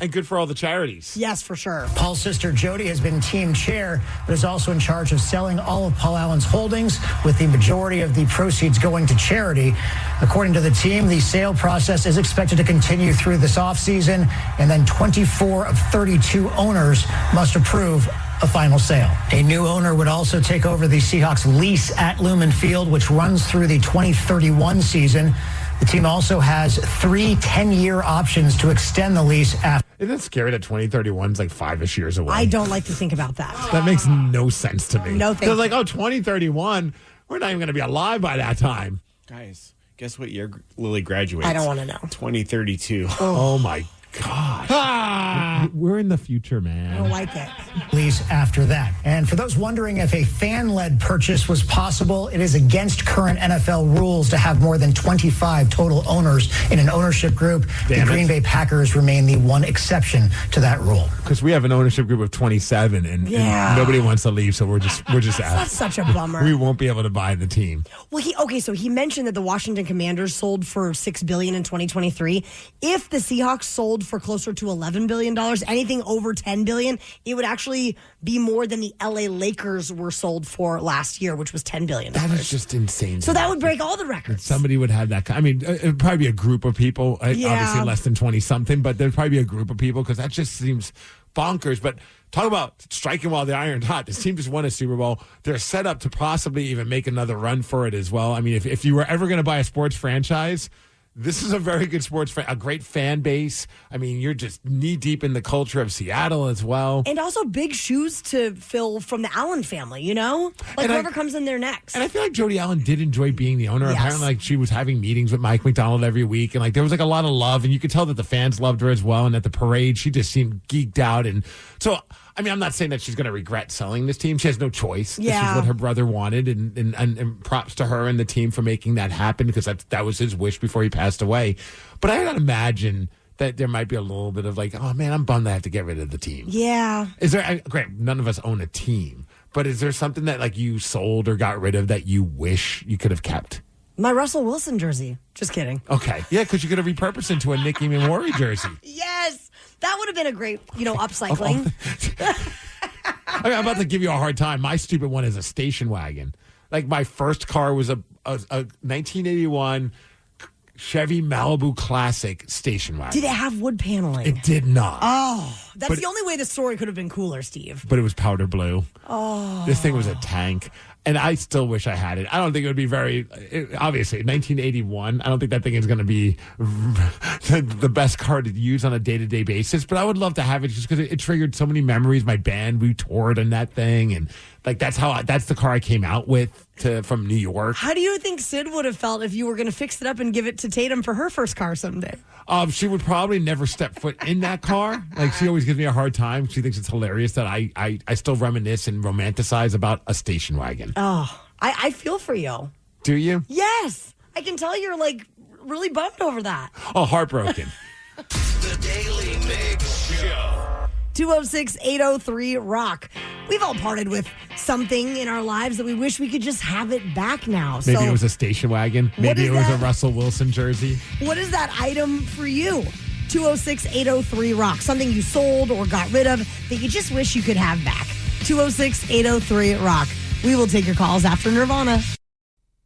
And good for all the charities. Yes, for sure. Paul's sister Jody has been team chair, but is also in charge of selling all of Paul Allen's holdings, with the majority of the proceeds going to charity. According to the team, the sale process is expected to continue through this offseason, and then 24 of 32 owners must approve a final sale. A new owner would also take over the Seahawks lease at Lumen Field, which runs through the 2031 season. The team also has 3 10-year options to extend the lease after. Isn't it scary that 2031 is like 5-ish years away? I don't like to think about that. That makes no sense to me. No, thank They're like, 2031, we're not even going to be alive by that time. Guys, guess what year Lily graduates? I don't want to know. 2032. Oh my gosh. We're in the future, man. I don't like it. Lease after that. And for those wondering if a fan-led purchase was possible, it is against current NFL rules to have more than 25 total owners in an ownership group. The Green Bay Packers remain the one exception to that rule. Because we have an ownership group of 27, and nobody wants to leave, so we're just out. That's such a bummer. We won't be able to buy the team. Well, so he mentioned that the Washington Commanders sold for $6 billion in 2023. If the Seahawks sold for closer to $11 billion, anything over $10 billion, it would actually be more than the LA Lakers were sold for last year, which was $10 billion. That is just insane. So that would break all the records. Somebody would have that. I mean, it would probably be a group of people, obviously less than 20-something, but there'd probably be a group of people because that just seems bonkers. But talk about striking while the iron's hot. This team just won a Super Bowl. They're set up to possibly even make another run for it as well. I mean, if you were ever going to buy a sports franchise, this is a very good a great fan base. I mean, you're just knee deep in the culture of Seattle as well. And also big shoes to fill from the Allen family, you know? Like whoever comes in there next. And I feel like Jody Allen did enjoy being the owner. Yes. Apparently, like, she was having meetings with Mike McDonald every week. And like there was like a lot of love. And you could tell that the fans loved her as well. And at the parade, she just seemed geeked out. And so, I mean, I'm not saying that she's going to regret selling this team. She has no choice. Yeah. This is what her brother wanted. And props to her and the team for making that happen, because that was his wish before he passed away. But I gotta imagine that there might be a little bit of like, oh man, I'm bummed I have to get rid of the team. Yeah. Is there, great, none of us own a team, but is there something that like you sold or got rid of that you wish you could have kept? My Russell Wilson jersey. Just kidding. Okay. Yeah, because you could have repurposed into a Nicky Memori jersey. Yes. That would have been a great, upcycling. I'm about to give you a hard time. My stupid one is a station wagon. Like my first car was a 1981 Chevy Malibu Classic station wagon. Did it have wood paneling? It did not. Oh, that's the only way the story could have been cooler, Steve. But it was powder blue. Oh. This thing was a tank. And I still wish I had it. I don't think it would be obviously, 1981, I don't think that thing is going to be the best car to use on a day-to-day basis. But I would love to have it just because it triggered so many memories. My band, we toured in that thing. And like that's the car I came out with from New York. How do you think Sid would have felt if you were going to fix it up and give it to Tatum for her first car someday? She would probably never step foot in that car. Like, she always gives me a hard time. She thinks it's hilarious that I still reminisce and romanticize about a station wagon. Oh, I feel for you. Do you? Yes. I can tell you're like really bummed over that. Oh, heartbroken. The Daily Migs Show. 206-803-ROCK. We've all parted with something in our lives that we wish we could just have it back now. Maybe it was a station wagon. Maybe it was a Russell Wilson jersey. What is that item for you? 206-803-ROCK. Something you sold or got rid of that you just wish you could have back. 206-803-ROCK. We will take your calls after Nirvana.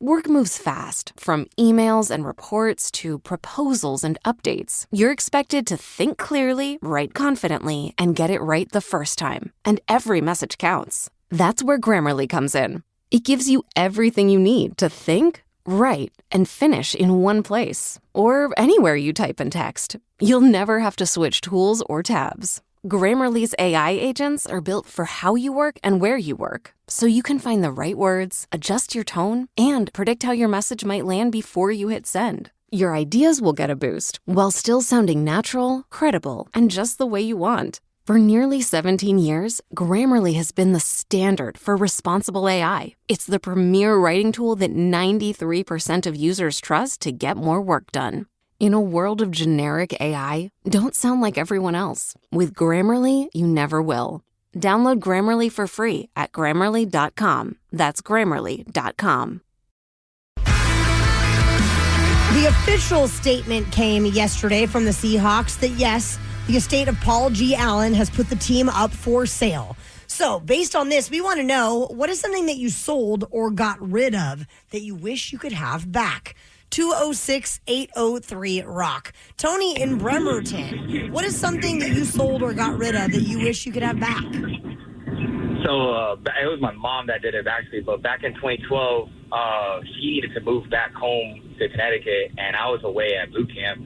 Work moves fast, from emails and reports to proposals and updates. You're expected to think clearly, write confidently, and get it right the first time. And every message counts. That's where Grammarly comes in. It gives you everything you need to think, write, and finish in one place. Or anywhere you type and text. You'll never have to switch tools or tabs. Grammarly's AI agents are built for how you work and where you work, so you can find the right words, adjust your tone, and predict how your message might land before you hit send. Your ideas will get a boost while still sounding natural, credible, and just the way you want. For nearly 17 years, Grammarly has been the standard for responsible AI. It's the premier writing tool that 93% of users trust to get more work done. In a world of generic AI, don't sound like everyone else. With Grammarly, you never will. Download Grammarly for free at Grammarly.com. That's Grammarly.com. The official statement came yesterday from the Seahawks that, yes, the estate of Paul G. Allen has put the team up for sale. So, based on this, we want to know, what is something that you sold or got rid of that you wish you could have back? 206-803-ROCK. Tony in Bremerton, what is something that you sold or got rid of that you wish you could have back? So, it was my mom that did it, actually. But back in 2012, she needed to move back home to Connecticut, and I was away at boot camp.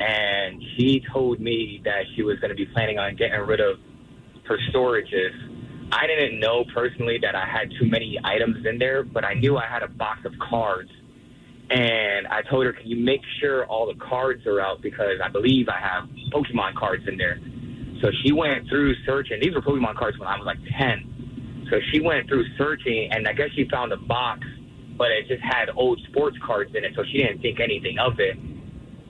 And she told me that she was going to be planning on getting rid of her storages. I didn't know personally that I had too many items in there, but I knew I had a box of cards. And I told her, can you make sure all the cards are out, because I believe I have Pokemon cards in there. So she went through searching. These were Pokemon cards when I was like 10. So she went through searching, and I guess she found a box, but it just had old sports cards in it, so she didn't think anything of it.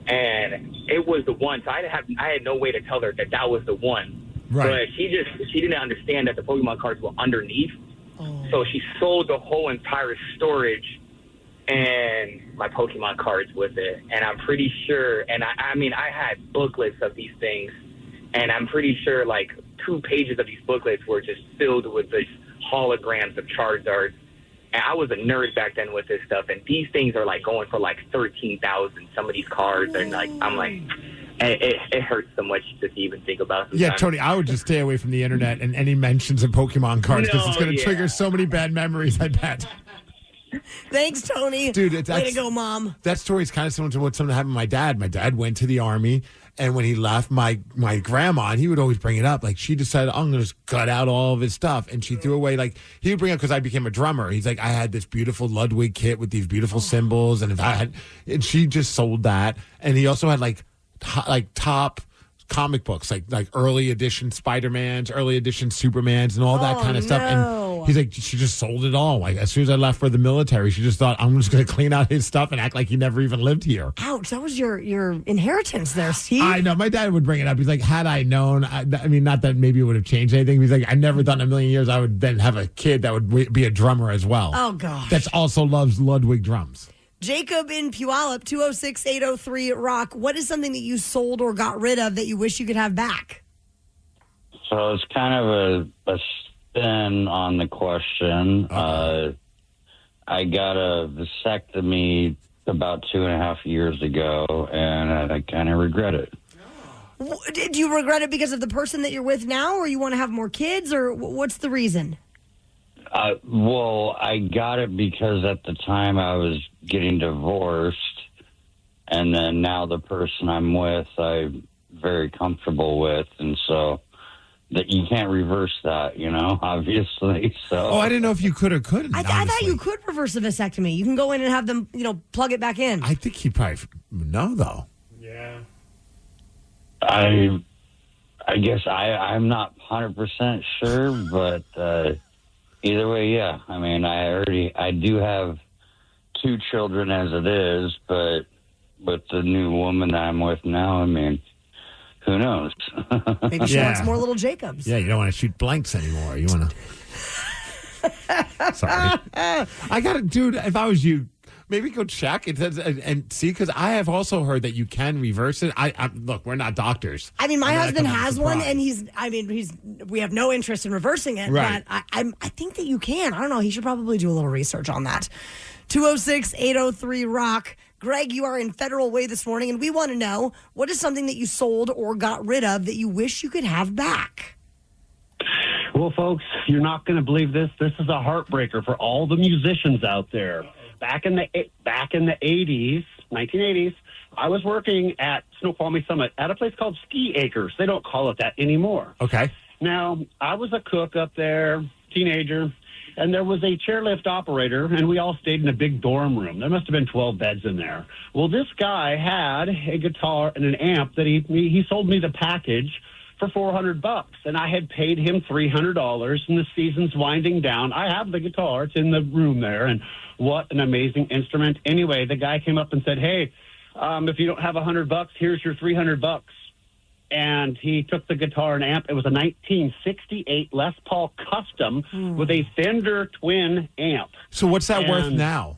And it was the one. So I had no way to tell her that was the one. Right. But she didn't understand that the Pokemon cards were underneath. Oh. So she sold the whole entire storage and my Pokemon cards with it. And I'm pretty sure, and I mean, I had booklets of these things, and I'm pretty sure like 2 pages of these booklets were just filled with these holograms of Charizard. And I was a nerd back then with this stuff, and these things are like going for like 13,000. Some of these cards, and like I'm like, it hurts so much to even think about. Yeah, Tony, I would just stay away from the internet and any mentions of Pokemon cards, because it's going to trigger so many bad memories, I bet. Thanks, Tony. Dude, way to go, Mom. That story's kind of similar to what something happened to my dad. My dad went to the Army, and when he left, my grandma, and he would always bring it up, like she decided, I'm going to just gut out all of his stuff. And she threw away, like, he would bring up, because I became a drummer. He's like, I had this beautiful Ludwig kit with these beautiful cymbals, and and she just sold that. And he also had like top comic books, like early edition Spider-Mans, early edition Supermans, and all that kind of stuff. And he's like, she just sold it all. Like, as soon as I left for the military, she just thought, I'm just going to clean out his stuff and act like he never even lived here. Ouch, that was your inheritance there, Steve. I know. My dad would bring it up. He's like, had I known, I mean, not that maybe it would have changed anything. He's like, I never thought in a million years I would then have a kid that would be a drummer as well. Oh, gosh. That's also loves Ludwig drums. Jacob in Puyallup, 206-803-ROCK. What is something that you sold or got rid of that you wish you could have back? So it's kind of a spin on the question. I got a vasectomy about 2.5 years ago, and I kind of regret it. Did you regret it because of the person that you're with now, or you want to have more kids, or what's the reason? Well, I got it because at the time I was getting divorced, and then now the person I'm with, I'm very comfortable with, and so that you can't reverse that, obviously. So. Oh, I didn't know if you could or couldn't. I thought you could reverse a vasectomy. You can go in and have them, plug it back in. I think he probably no, though. Yeah. I guess I'm not 100% sure, but. Either way, yeah. I mean, I do have 2 children as it is, but with the new woman that I'm with now, I mean, who knows? Maybe she wants more little Jacobs. Yeah, you don't want to shoot blanks anymore. You want to... Sorry. I got to, dude, if I was you, maybe go check and see, because I have also heard that you can reverse it. Look, we're not doctors. I mean, my husband has one, and we have no interest in reversing it, right. But I think that you can. I don't know. He should probably do a little research on that. 206-803-ROCK. Greg, you are in Federal Way this morning, and we want to know, what is something that you sold or got rid of that you wish you could have back? Well, folks, you're not going to believe this. This is a heartbreaker for all the musicians out there. Back in the 80s, 1980s, I was working at Snoqualmie Summit at a place called Ski Acres. They don't call it that anymore. Okay. Now, I was a cook up there, teenager, And there was a chairlift operator, and we all stayed in a big dorm room. There must have been 12 beds in there. Well, this guy had a guitar and an amp that he sold me the package for $400, and I had paid him $300, and the season's winding down. I have the guitar. It's in the room there, and what an amazing instrument. Anyway, the guy came up and said, hey, if you don't have $100, here's your $300. And he took the guitar and amp. It was a 1968 Les Paul Custom with a Fender twin amp. So what's that worth now?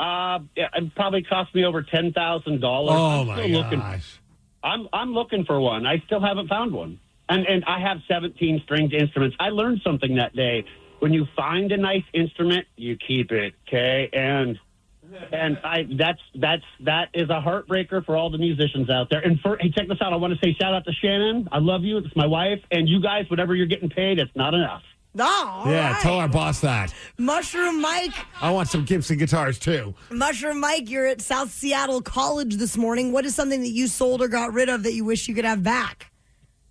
It probably cost me over $10,000. Oh, my gosh. I'm looking for one. I still haven't found one. And I have 17 stringed instruments. I learned something that day. When you find a nice instrument, you keep it, okay? And that is a heartbreaker for all the musicians out there. And hey, check this out. I want to say shout out to Shannon. I love you. It's my wife. And you guys, whatever you're getting paid, it's not enough. Oh, yeah, tell our boss that. Mushroom Mike. I want some Gibson guitars, too. Mushroom Mike, you're at South Seattle College this morning. What is something that you sold or got rid of that you wish you could have back?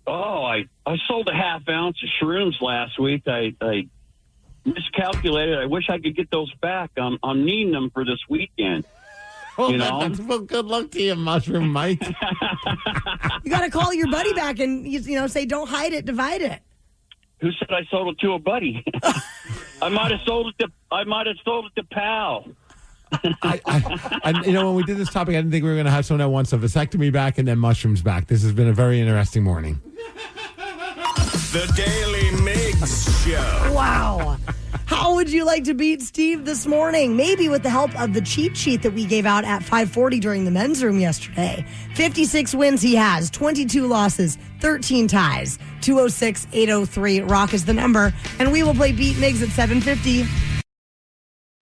Oh, I sold a half ounce of shrooms last week. I miscalculated. I wish I could get those back. I'm needing them for this weekend. Well, you know? well, good luck to you, Mushroom Mike. You got to call your buddy back and say, don't hide it, divide it. Who said I sold it to a buddy? I might have sold it to Pal. I when we did this topic, I didn't think we were going to have someone that wants a vasectomy back and then mushrooms back. This has been a very interesting morning. The Daily Migs Show. Wow. How would you like to beat Steve this morning? Maybe with the help of the cheat sheet that we gave out at 5:40 during the men's room yesterday. 56 wins he has, 22 losses, 13 ties. 206-803. Rock is the number. And we will play Beat Migs at 7:50.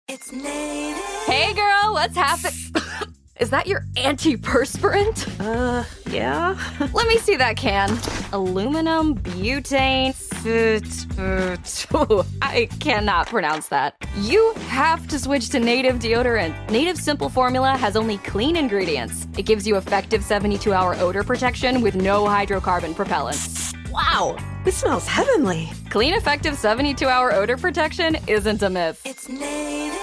It's native. Hey, girl, what's happening? Is that your antiperspirant? Yeah. Let me see that can. Aluminum butane. I cannot pronounce that. You have to switch to Native deodorant. Native Simple Formula has only clean ingredients. It gives you effective 72-hour odor protection with no hydrocarbon propellants. Wow, this smells heavenly. Clean, effective 72-hour odor protection isn't a myth. It's native.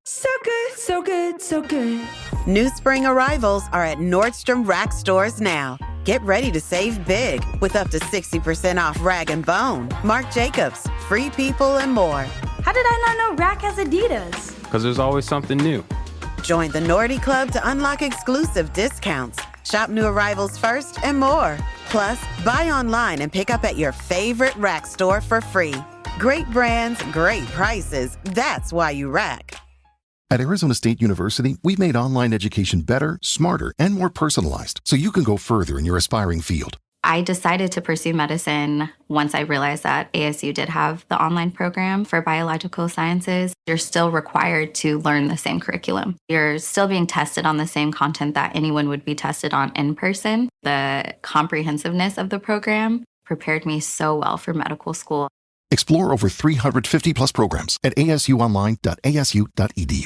So good, so good, so good. New spring arrivals are at Nordstrom Rack stores now. Get ready to save big with up to 60% off Rag & Bone, Marc Jacobs, Free People, and more. How did I not know Rack has Adidas? Because there's always something new. Join the Nordy Club to unlock exclusive discounts. Shop new arrivals first and more. Plus, buy online and pick up at your favorite Rack store for free. Great brands, great prices. That's why you Rack. At Arizona State University, we've made online education better, smarter, and more personalized so you can go further in your aspiring field. I decided to pursue medicine once I realized that ASU did have the online program for biological sciences. You're still required to learn the same curriculum. You're still being tested on the same content that anyone would be tested on in person. The comprehensiveness of the program prepared me so well for medical school. Explore over 350 plus programs at asuonline.asu.edu.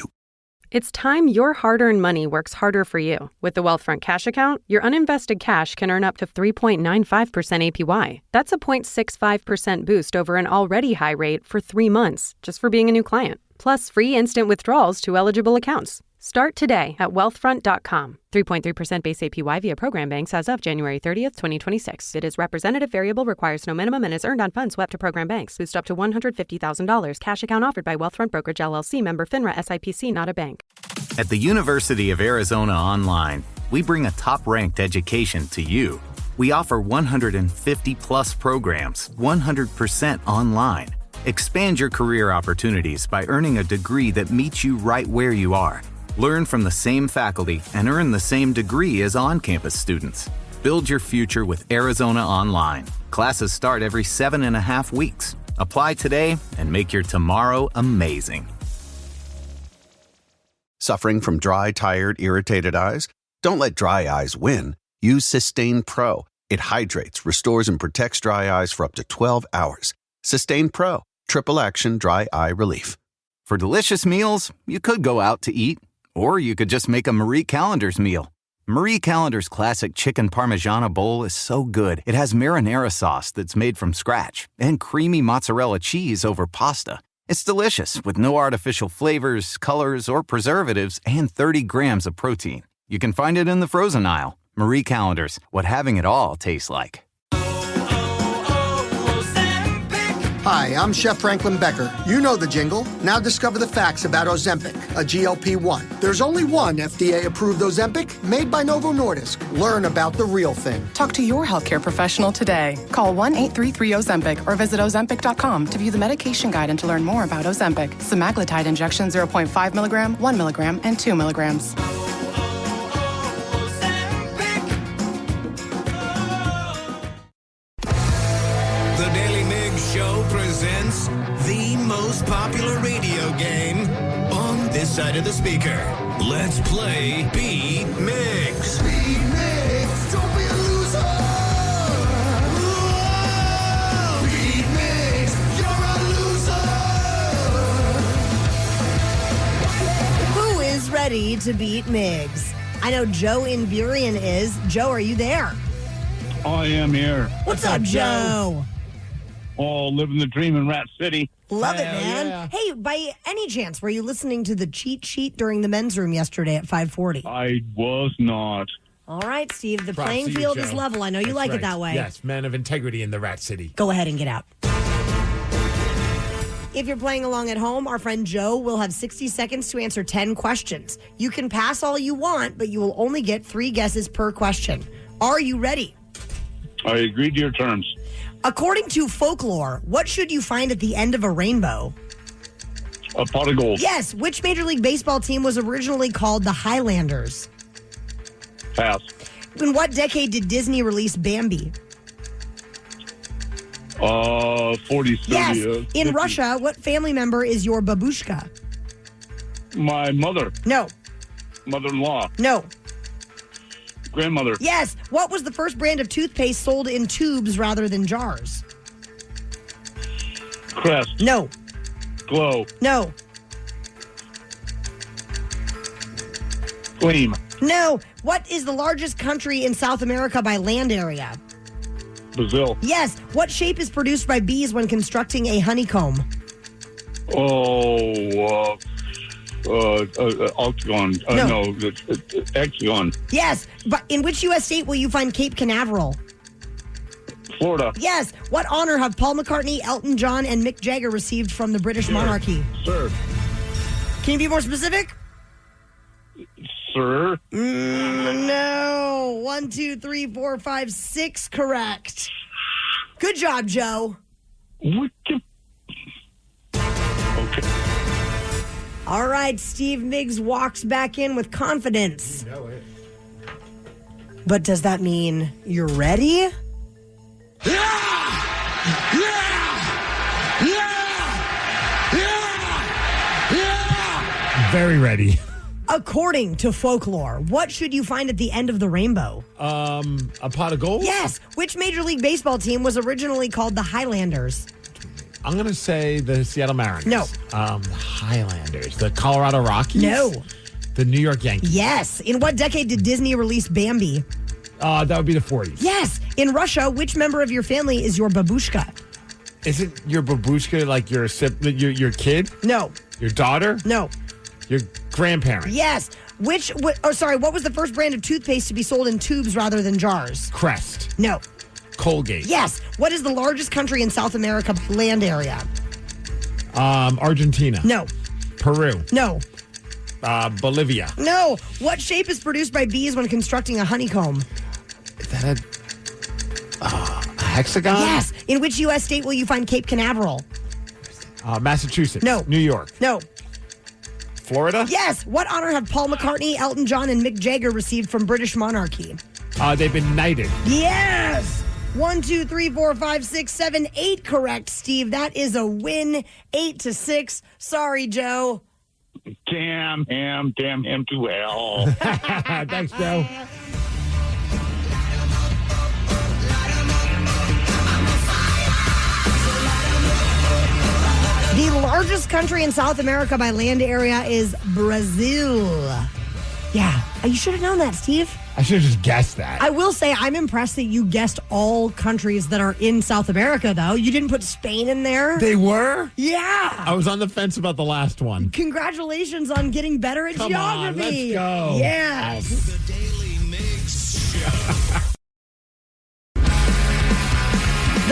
It's time your hard-earned money works harder for you. With the Wealthfront Cash Account, your uninvested cash can earn up to 3.95% APY. That's a 0.65% boost over an already high rate for 3 months, just for being a new client. Plus free instant withdrawals to eligible accounts. Start today at wealthfront.com. 3.3% base APY via program banks as of January 30th, 2026. It is representative variable, requires no minimum, and is earned on funds swept to program banks. Boost up to $150,000. Cash account offered by Wealthfront Brokerage LLC, member FINRA SIPC, not a bank. At the University of Arizona Online, we bring a top-ranked education to you. We offer 150-plus programs, 100% online. Expand your career opportunities by earning a degree that meets you right where you are. Learn from the same faculty and earn the same degree as on-campus students. Build your future with Arizona Online. Classes start every 7.5 weeks. Apply today and make your tomorrow amazing. Suffering from dry, tired, irritated eyes? Don't let dry eyes win. Use Sustain Pro. It hydrates, restores, and protects dry eyes for up to 12 hours. Sustain Pro. Triple action dry eye relief. For delicious meals, you could go out to eat, or you could just make a Marie Callender's meal. Marie Callender's classic chicken parmigiana bowl is so good. It has marinara sauce that's made from scratch and creamy mozzarella cheese over pasta. It's delicious with no artificial flavors, colors, or preservatives, and 30 grams of protein. You can find it in the frozen aisle. Marie Callender's what having it all tastes like. Hi, I'm Chef Franklin Becker. You know the jingle. Now discover the facts about Ozempic, a GLP-1. There's only one FDA-approved Ozempic made by Novo Nordisk. Learn about the real thing. Talk to your healthcare professional today. Call 1-833-OZEMPIC or visit Ozempic.com to view the medication guide and to learn more about Ozempic. Semaglutide injection 0.5 milligram, 1 milligram, and 2 milligrams. The Daily Migs Show presents the most popular radio game on this side of the speaker. Let's play Be Migs. Be Migs, don't be a loser. Whoa! Be Migs, you're a loser. Who is ready to beat Migs? I know Joe in Burien is. Joe, are you there? I am here. What's up, Joe? Oh, living the dream in Rat City. Love it, man. Yeah. Hey, by any chance, were you listening to the cheat sheet during the men's room yesterday at 5:40? I was not. All right, Steve, the Props playing to you, field is Joe. level. I know you That's like right. it that way. Yes, man of integrity in the Rat City. Go ahead and get out. If you're playing along at home, our friend Joe will have 60 seconds to answer 10 questions. You can pass all you want, but you will only get 3 guesses per question. Are you ready? I agreed to your terms. According to folklore, what should you find at the end of a rainbow? A pot of gold. Yes. Which Major League Baseball team was originally called the Highlanders? Pass. In what decade did Disney release Bambi? 40, 30. Yes. In 50. Russia, what family member is your babushka? My mother. No. Mother-in-law. No. Grandmother. Yes. What was the first brand of toothpaste sold in tubes rather than jars? Crest. No. Glow. No. Gleam. No. What is the largest country in South America by land area? Brazil. Yes. What shape is produced by bees when constructing a honeycomb? Octagon. No. Hexagon. Yes. But in which U.S. state will you find Cape Canaveral? Florida. Yes. What honor have Paul McCartney, Elton John, and Mick Jagger received from the British monarchy? Sir. Can you be more specific? Sir. No. 1, 2, 3, 4, 5, 6 correct. Good job, Joe. What the? Okay. All right, Steve Migs walks back in with confidence. You know it. But does that mean you're ready? Very ready. According to folklore, what should you find at the end of the rainbow? A pot of gold? Yes. Which Major League Baseball team was originally called the Highlanders? I'm going to say the Seattle Mariners. No. The Highlanders. The Colorado Rockies? No. The New York Yankees? Yes. In what decade did Disney release Bambi? That would be the 40s. Yes. In Russia, which member of your family is your babushka? Isn't your babushka like your kid? No. Your daughter? No. Your grandparent? Yes. What was the first brand of toothpaste to be sold in tubes rather than jars? Crest? No. Colgate? Yes. What is the largest country in South America by land area? Argentina? No. Peru? No. Bolivia? No. What shape is produced by bees when constructing a honeycomb? Is that a hexagon? Yes. In which U.S. state will you find Cape Canaveral? Massachusetts? No. New York? No. Florida? Yes. What honor have Paul McCartney, Elton John, and Mick Jagger received from British monarchy? They've been knighted. Yes. 1, 2, 3, 4, 5, 6, 7, 8 correct, Steve. That is a win. 8-6. Sorry, Joe. Damn him to hell. Thanks, Joe. The largest country in South America by land area is Brazil. Yeah. You should have known that, Steve. I should have just guessed that. I will say I'm impressed that you guessed all countries that are in South America, though. You didn't put Spain in there. They were? Yeah. I was on the fence about the last one. Congratulations on getting better at Come on, geography. let's go. Yes. The Daily Migs Show.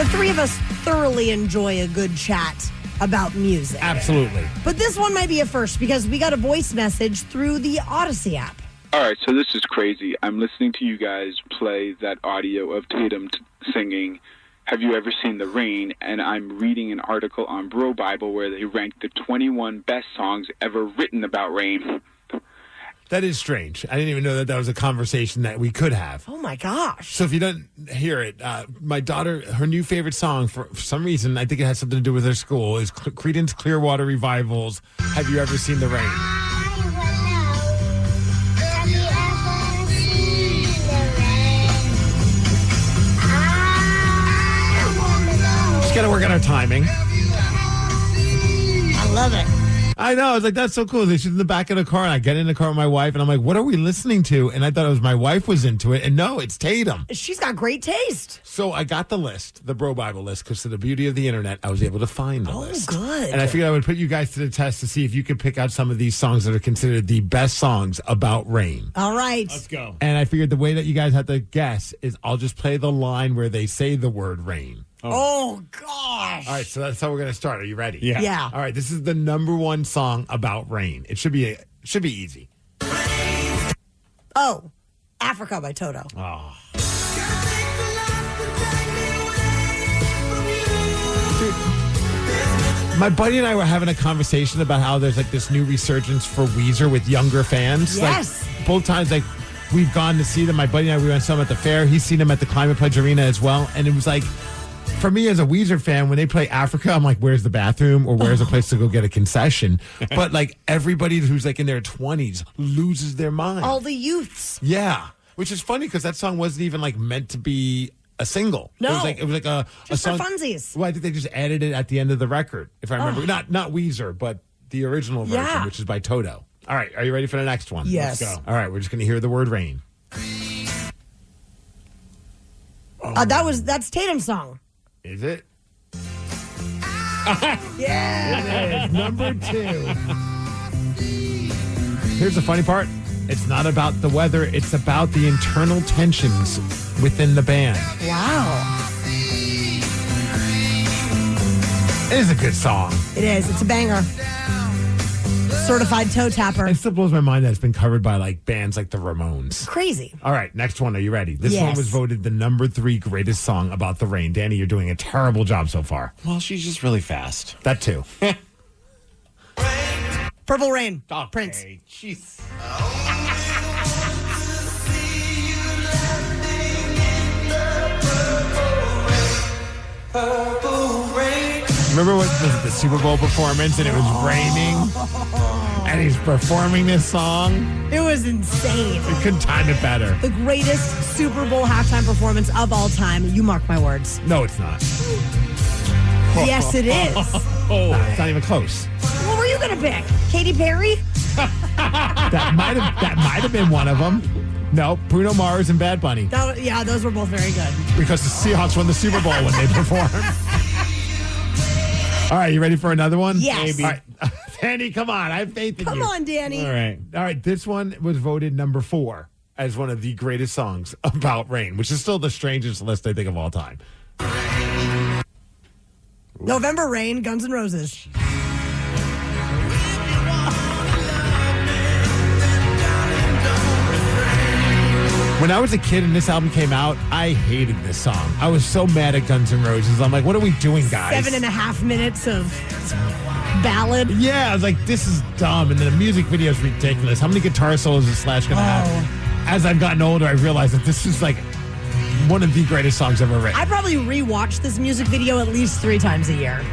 The three of us thoroughly enjoy a good chat about music. Absolutely. But this one might be a first because we got a voice message through the Odyssey app. All right, so this is crazy. I'm listening to you guys play that audio of Tatum singing Have You Ever Seen the Rain? And I'm reading an article on Bro Bible where they ranked the 21 best songs ever written about rain. That is strange. I didn't even know that was a conversation that we could have. Oh, my gosh. So if you don't hear it, my daughter, her new favorite song, for some reason, I think it has something to do with her school, is Creedence Clearwater Revival's Have You Ever Seen the Rain? Just got to work on our timing. I love it. I know. I was like, that's so cool. She's in the back of the car, and I get in the car with my wife, and I'm like, what are we listening to? And I thought it was my wife was into it, and no, it's Tatum. She's got great taste. So I got the list, the Bro Bible list, because of the beauty of the internet, I was able to find the list. Oh, good. And I figured I would put you guys to the test to see if you could pick out some of these songs that are considered the best songs about rain. All right. Let's go. And I figured the way that you guys have to guess is I'll just play the line where they say the word rain. Oh, gosh. All right, so that's how we're going to start. Are you ready? Yeah. All right, this is the number one song about rain. It should be easy. Oh, Africa by Toto. Oh. Dude, my buddy and I were having a conversation about how there's like this new resurgence for Weezer with younger fans. Yes. Like, both times, like, we've gone to see them. My buddy and I, we went to see them at the fair. He's seen them at the Climate Pledge Arena as well. And it was like, for me as a Weezer fan, when they play Africa, I'm like, where's the bathroom or where's a place to go get a concession? But like everybody who's like in their 20s loses their mind. All the youths. Yeah. Which is funny because that song wasn't even like meant to be a single. No. It was like a Just song. for funsies. Well, I think they just added it at the end of the record, if I remember. Oh. Not Weezer, but the original version, Yeah. which is by Toto. All right. Are you ready for the next one? Yes. Let's go. All right. We're just going to hear the word rain. That's Tatum's song. Is it? Yeah. It is. Number 2. Here's the funny part. It's not about the weather. It's about the internal tensions within the band. Wow. It is a good song. It is. It's a banger. Certified toe tapper. It still blows my mind that it's been covered by like bands like the Ramones. Crazy. All right, next one. Are you ready? This one Yes. was voted the number 3 greatest song about the rain. Danny, you're doing a terrible job so far. Well, she's just really fast. That too. Purple Rain. Prince. Jeez. Remember what the Super Bowl performance and it was raining? And he's performing this song? It was insane. We couldn't time it better. The greatest Super Bowl halftime performance of all time. You mark my words. No, it's not. Yes, it is. No, it's not even close. What were you going to pick? Katy Perry? That might have been one of them. No, Bruno Mars and Bad Bunny. Yeah, those were both very good. Because the Seahawks won the Super Bowl when they performed. All right, you ready for another one? Yes. All right. Danny, come on. I have faith in you. Come on, Danny. All right. This one was voted number 4 as one of the greatest songs about rain, which is still the strangest list I think of all time. November Rain, Guns N' Roses. When I was a kid and this album came out, I hated this song. I was so mad at Guns N' Roses. I'm like, what are we doing, guys? 7.5 minutes of ballad. Yeah, I was like, this is dumb. And then the music video is ridiculous. How many guitar solos is Slash going to have? As I've gotten older, I realized that this is like one of the greatest songs ever written. I probably rewatch this music video at least 3 times a year.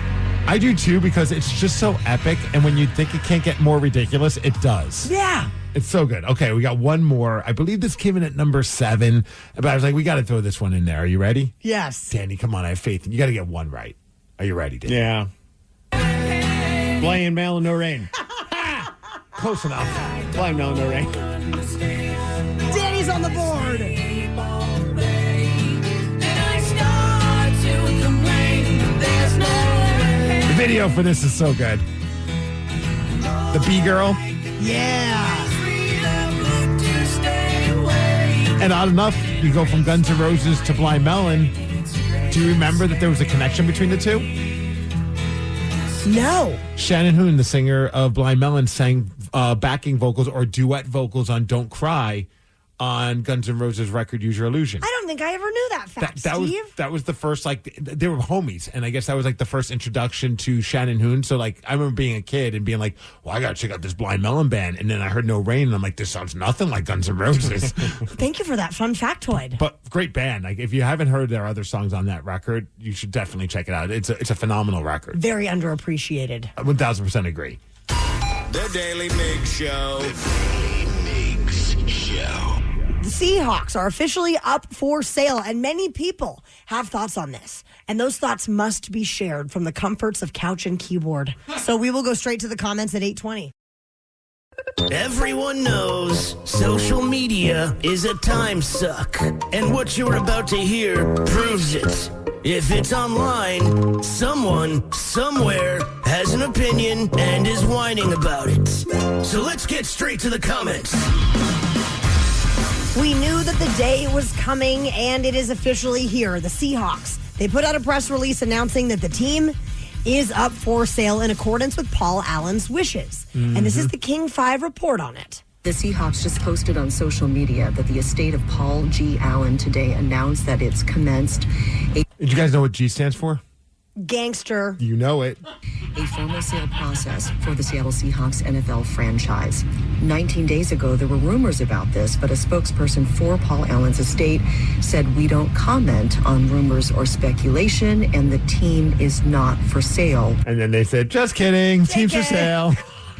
I do too, because it's just so epic. And when you think it can't get more ridiculous, it does. Yeah. It's so good. Okay, we got one more. I believe this came in at number 7. But I was like, we got to throw this one in there. Are you ready? Yes. Danny, come on. I have faith. You got to get one right. Are you ready, Danny? Yeah. Playing Mail and No Rain. Close enough. Blind Melon, no rain. Danny's on the board. The video for this is so good. The B-girl. Yeah. And odd enough, you go from Guns N' Roses to Blind Melon. Do you remember that there was a connection between the two? No. Shannon Hoon, the singer of Blind Melon, sang backing vocals or duet vocals on Don't Cry on Guns N' Roses' record Use Your Illusion. I don't think I ever knew that fact, Steve. That was the first, like, they were homies, and I guess that was like the first introduction to Shannon Hoon. So, like, I remember being a kid and being like, well, I gotta check out this Blind Melon band, and then I heard No Rain, and I'm like, this sounds nothing like Guns N' Roses. Thank you for that fun factoid. But great band. Like, if you haven't heard their other songs on that record, you should definitely check it out. It's a phenomenal record. Very underappreciated. I 1000% agree. The Daily Migs Show. The Daily Migs Show. The Seahawks are officially up for sale, and many people have thoughts on this. And those thoughts must be shared from the comforts of couch and keyboard. So we will go straight to the comments at 8:20. Everyone knows social media is a time suck, and what you're about to hear proves it. If it's online, someone, somewhere, has an opinion and is whining about it. So let's get straight to the comments. We knew that the day was coming, and it is officially here. The Seahawks, they put out a press release announcing that the team is up for sale in accordance with Paul Allen's wishes. Mm-hmm. And this is the King 5 report on it. The Seahawks just posted on social media that the estate of Paul G. Allen today announced that it's commenced a... Did you guys know what G stands for? Gangster. You know it. A formal sale process for the Seattle Seahawks NFL franchise. 19 days ago, there were rumors about this, but a spokesperson for Paul Allen's estate said, "We don't comment on rumors or speculation, and the team is not for sale." And then they said, just kidding, team's for sale.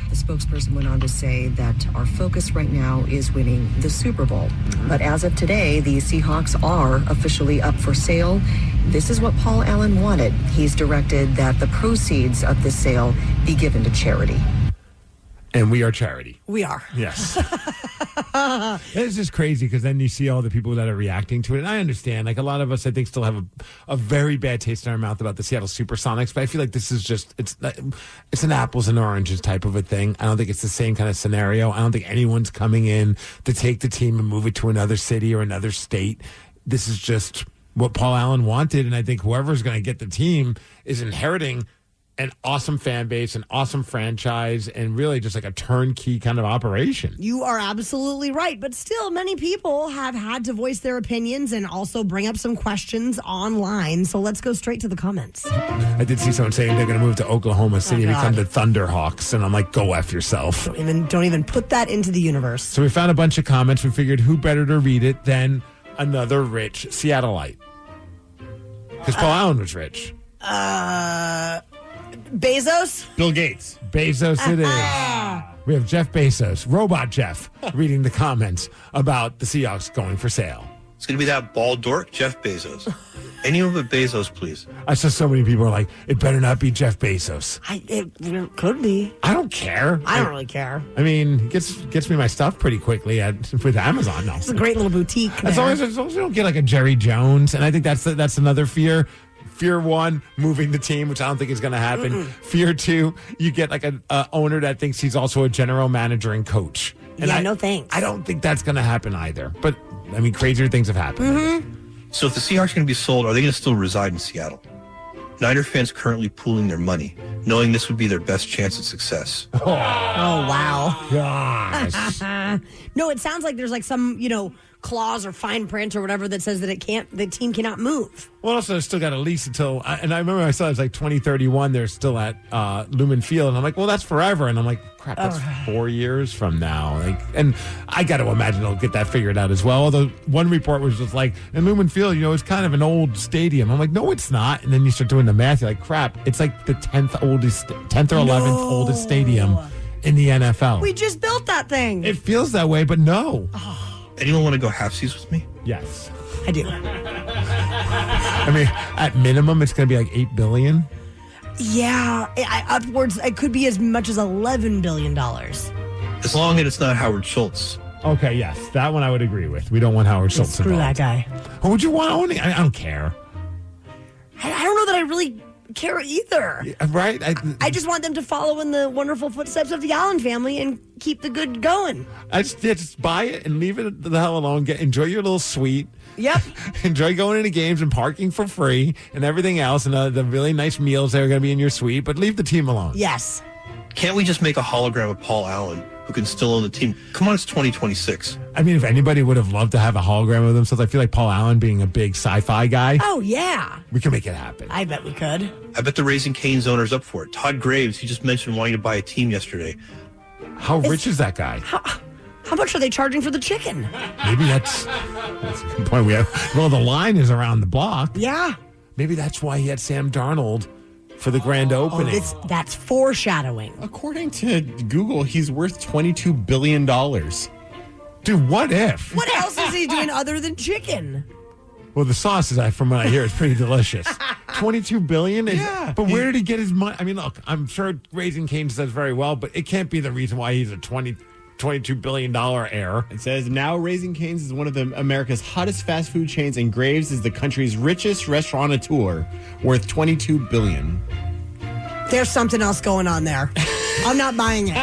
The spokesperson went on to say that our focus right now is winning the Super Bowl. But as of today, the Seahawks are officially up for sale. This is what Paul Allen wanted. He's directed that the proceeds of this sale be given to charity. And we are charity. We are. Yes. It's just crazy because then you see all the people that are reacting to it. And I understand, like a lot of us, I think, still have a very bad taste in our mouth about the Seattle Supersonics. But I feel like this is just, it's an apples and oranges type of a thing. I don't think it's the same kind of scenario. I don't think anyone's coming in to take the team and move it to another city or another state. This is just what Paul Allen wanted. And I think whoever's going to get the team is inheriting an awesome fan base, an awesome franchise, and really just like a turnkey kind of operation. You are absolutely right. But still, many people have had to voice their opinions and also bring up some questions online. So let's go straight to the comments. I did see someone saying they're going to move to Oklahoma City and become the Thunderhawks. And I'm like, go F yourself. Don't even put that into the universe. So we found a bunch of comments. We figured who better to read it than another rich Seattleite? Because Paul Allen was rich. Bezos? Bill Gates. Bezos it is. We have Jeff Bezos, Robot Jeff, reading the comments about the Seahawks going for sale. It's going to be that bald dork, Jeff Bezos. Anyone but Bezos, please. I saw so many people are like, it better not be Jeff Bezos. It could be. I don't care. I don't really care. I mean, gets me my stuff pretty quickly with Amazon. No. It's a great little boutique. As long as you don't get like a Jerry Jones. And I think that's another fear. Fear one, moving the team, which I don't think is going to happen. Mm-mm. Fear two, you get like an owner that thinks he's also a general manager and coach. And no thanks. I don't think that's going to happen either. But, I mean, crazier things have happened. Mm-hmm. So if the Seahawks are going to be sold, are they going to still reside in Seattle? Niner fans currently pooling their money, knowing this would be their best chance at success. Oh wow. Gosh. No, it sounds like there's like some, clause or fine print or whatever that says that the team cannot move. Well, also, still got a lease until, and I remember I saw it was like 2031. They're still at Lumen Field, and I'm like, well, that's forever. And I'm like, crap, that's 4 years from now. And I got to imagine they'll get that figured out as well. Although one report was just like, and Lumen Field, it's kind of an old stadium. I'm like, no, it's not. And then you start doing the math. You're like, crap, it's like the 10th or 11th oldest stadium in the NFL. We just built that thing. It feels that way, but no. Anyone want to go halfsies with me? Yes. I do. I mean, at minimum, it's going to be like $8 billion. Yeah, upwards. It could be as much as $11 billion. As long as it's not Howard Schultz. Okay, yes. That one I would agree with. We don't want Howard Schultz Screw involved. that guy. Or would you want I don't care. I don't know that I really care either. Yeah, right? I just want them to follow in the wonderful footsteps of the Allen family and keep the good going. Just buy it and leave it the hell alone. Enjoy your little suite. Yep. Enjoy going into games and parking for free and everything else and the really nice meals that are going to be in your suite, but leave the team alone. Yes. Can't we just make a hologram of Paul Allen who can still own the team? Come on, it's 2026. I mean, if anybody would have loved to have a hologram of themselves, I feel like Paul Allen being a big sci-fi guy. Oh, yeah. We can make it happen. I bet we could. I bet the Raising Cane's owner's up for it. Todd Graves, he just mentioned wanting to buy a team yesterday. How rich is that guy? How much are they charging for the chicken? Maybe that's a good point. The line is around the block. Yeah. Maybe that's why he had Sam Darnold for the grand opening. That's foreshadowing. According to Google, he's worth $22 billion. Dude, what if? What else is he doing other than chicken? Well, the sauce, from what I hear, is pretty delicious. $22 billion? Yeah. But where did he get his money? I mean, look, I'm sure Raising Cane's does very well, but it can't be the reason why he's a $22 billion heir. It says now Raising Cane's is one of America's hottest fast food chains, and Graves is the country's richest restaurateur, worth $22 billion. There's something else going on there. I'm not buying it.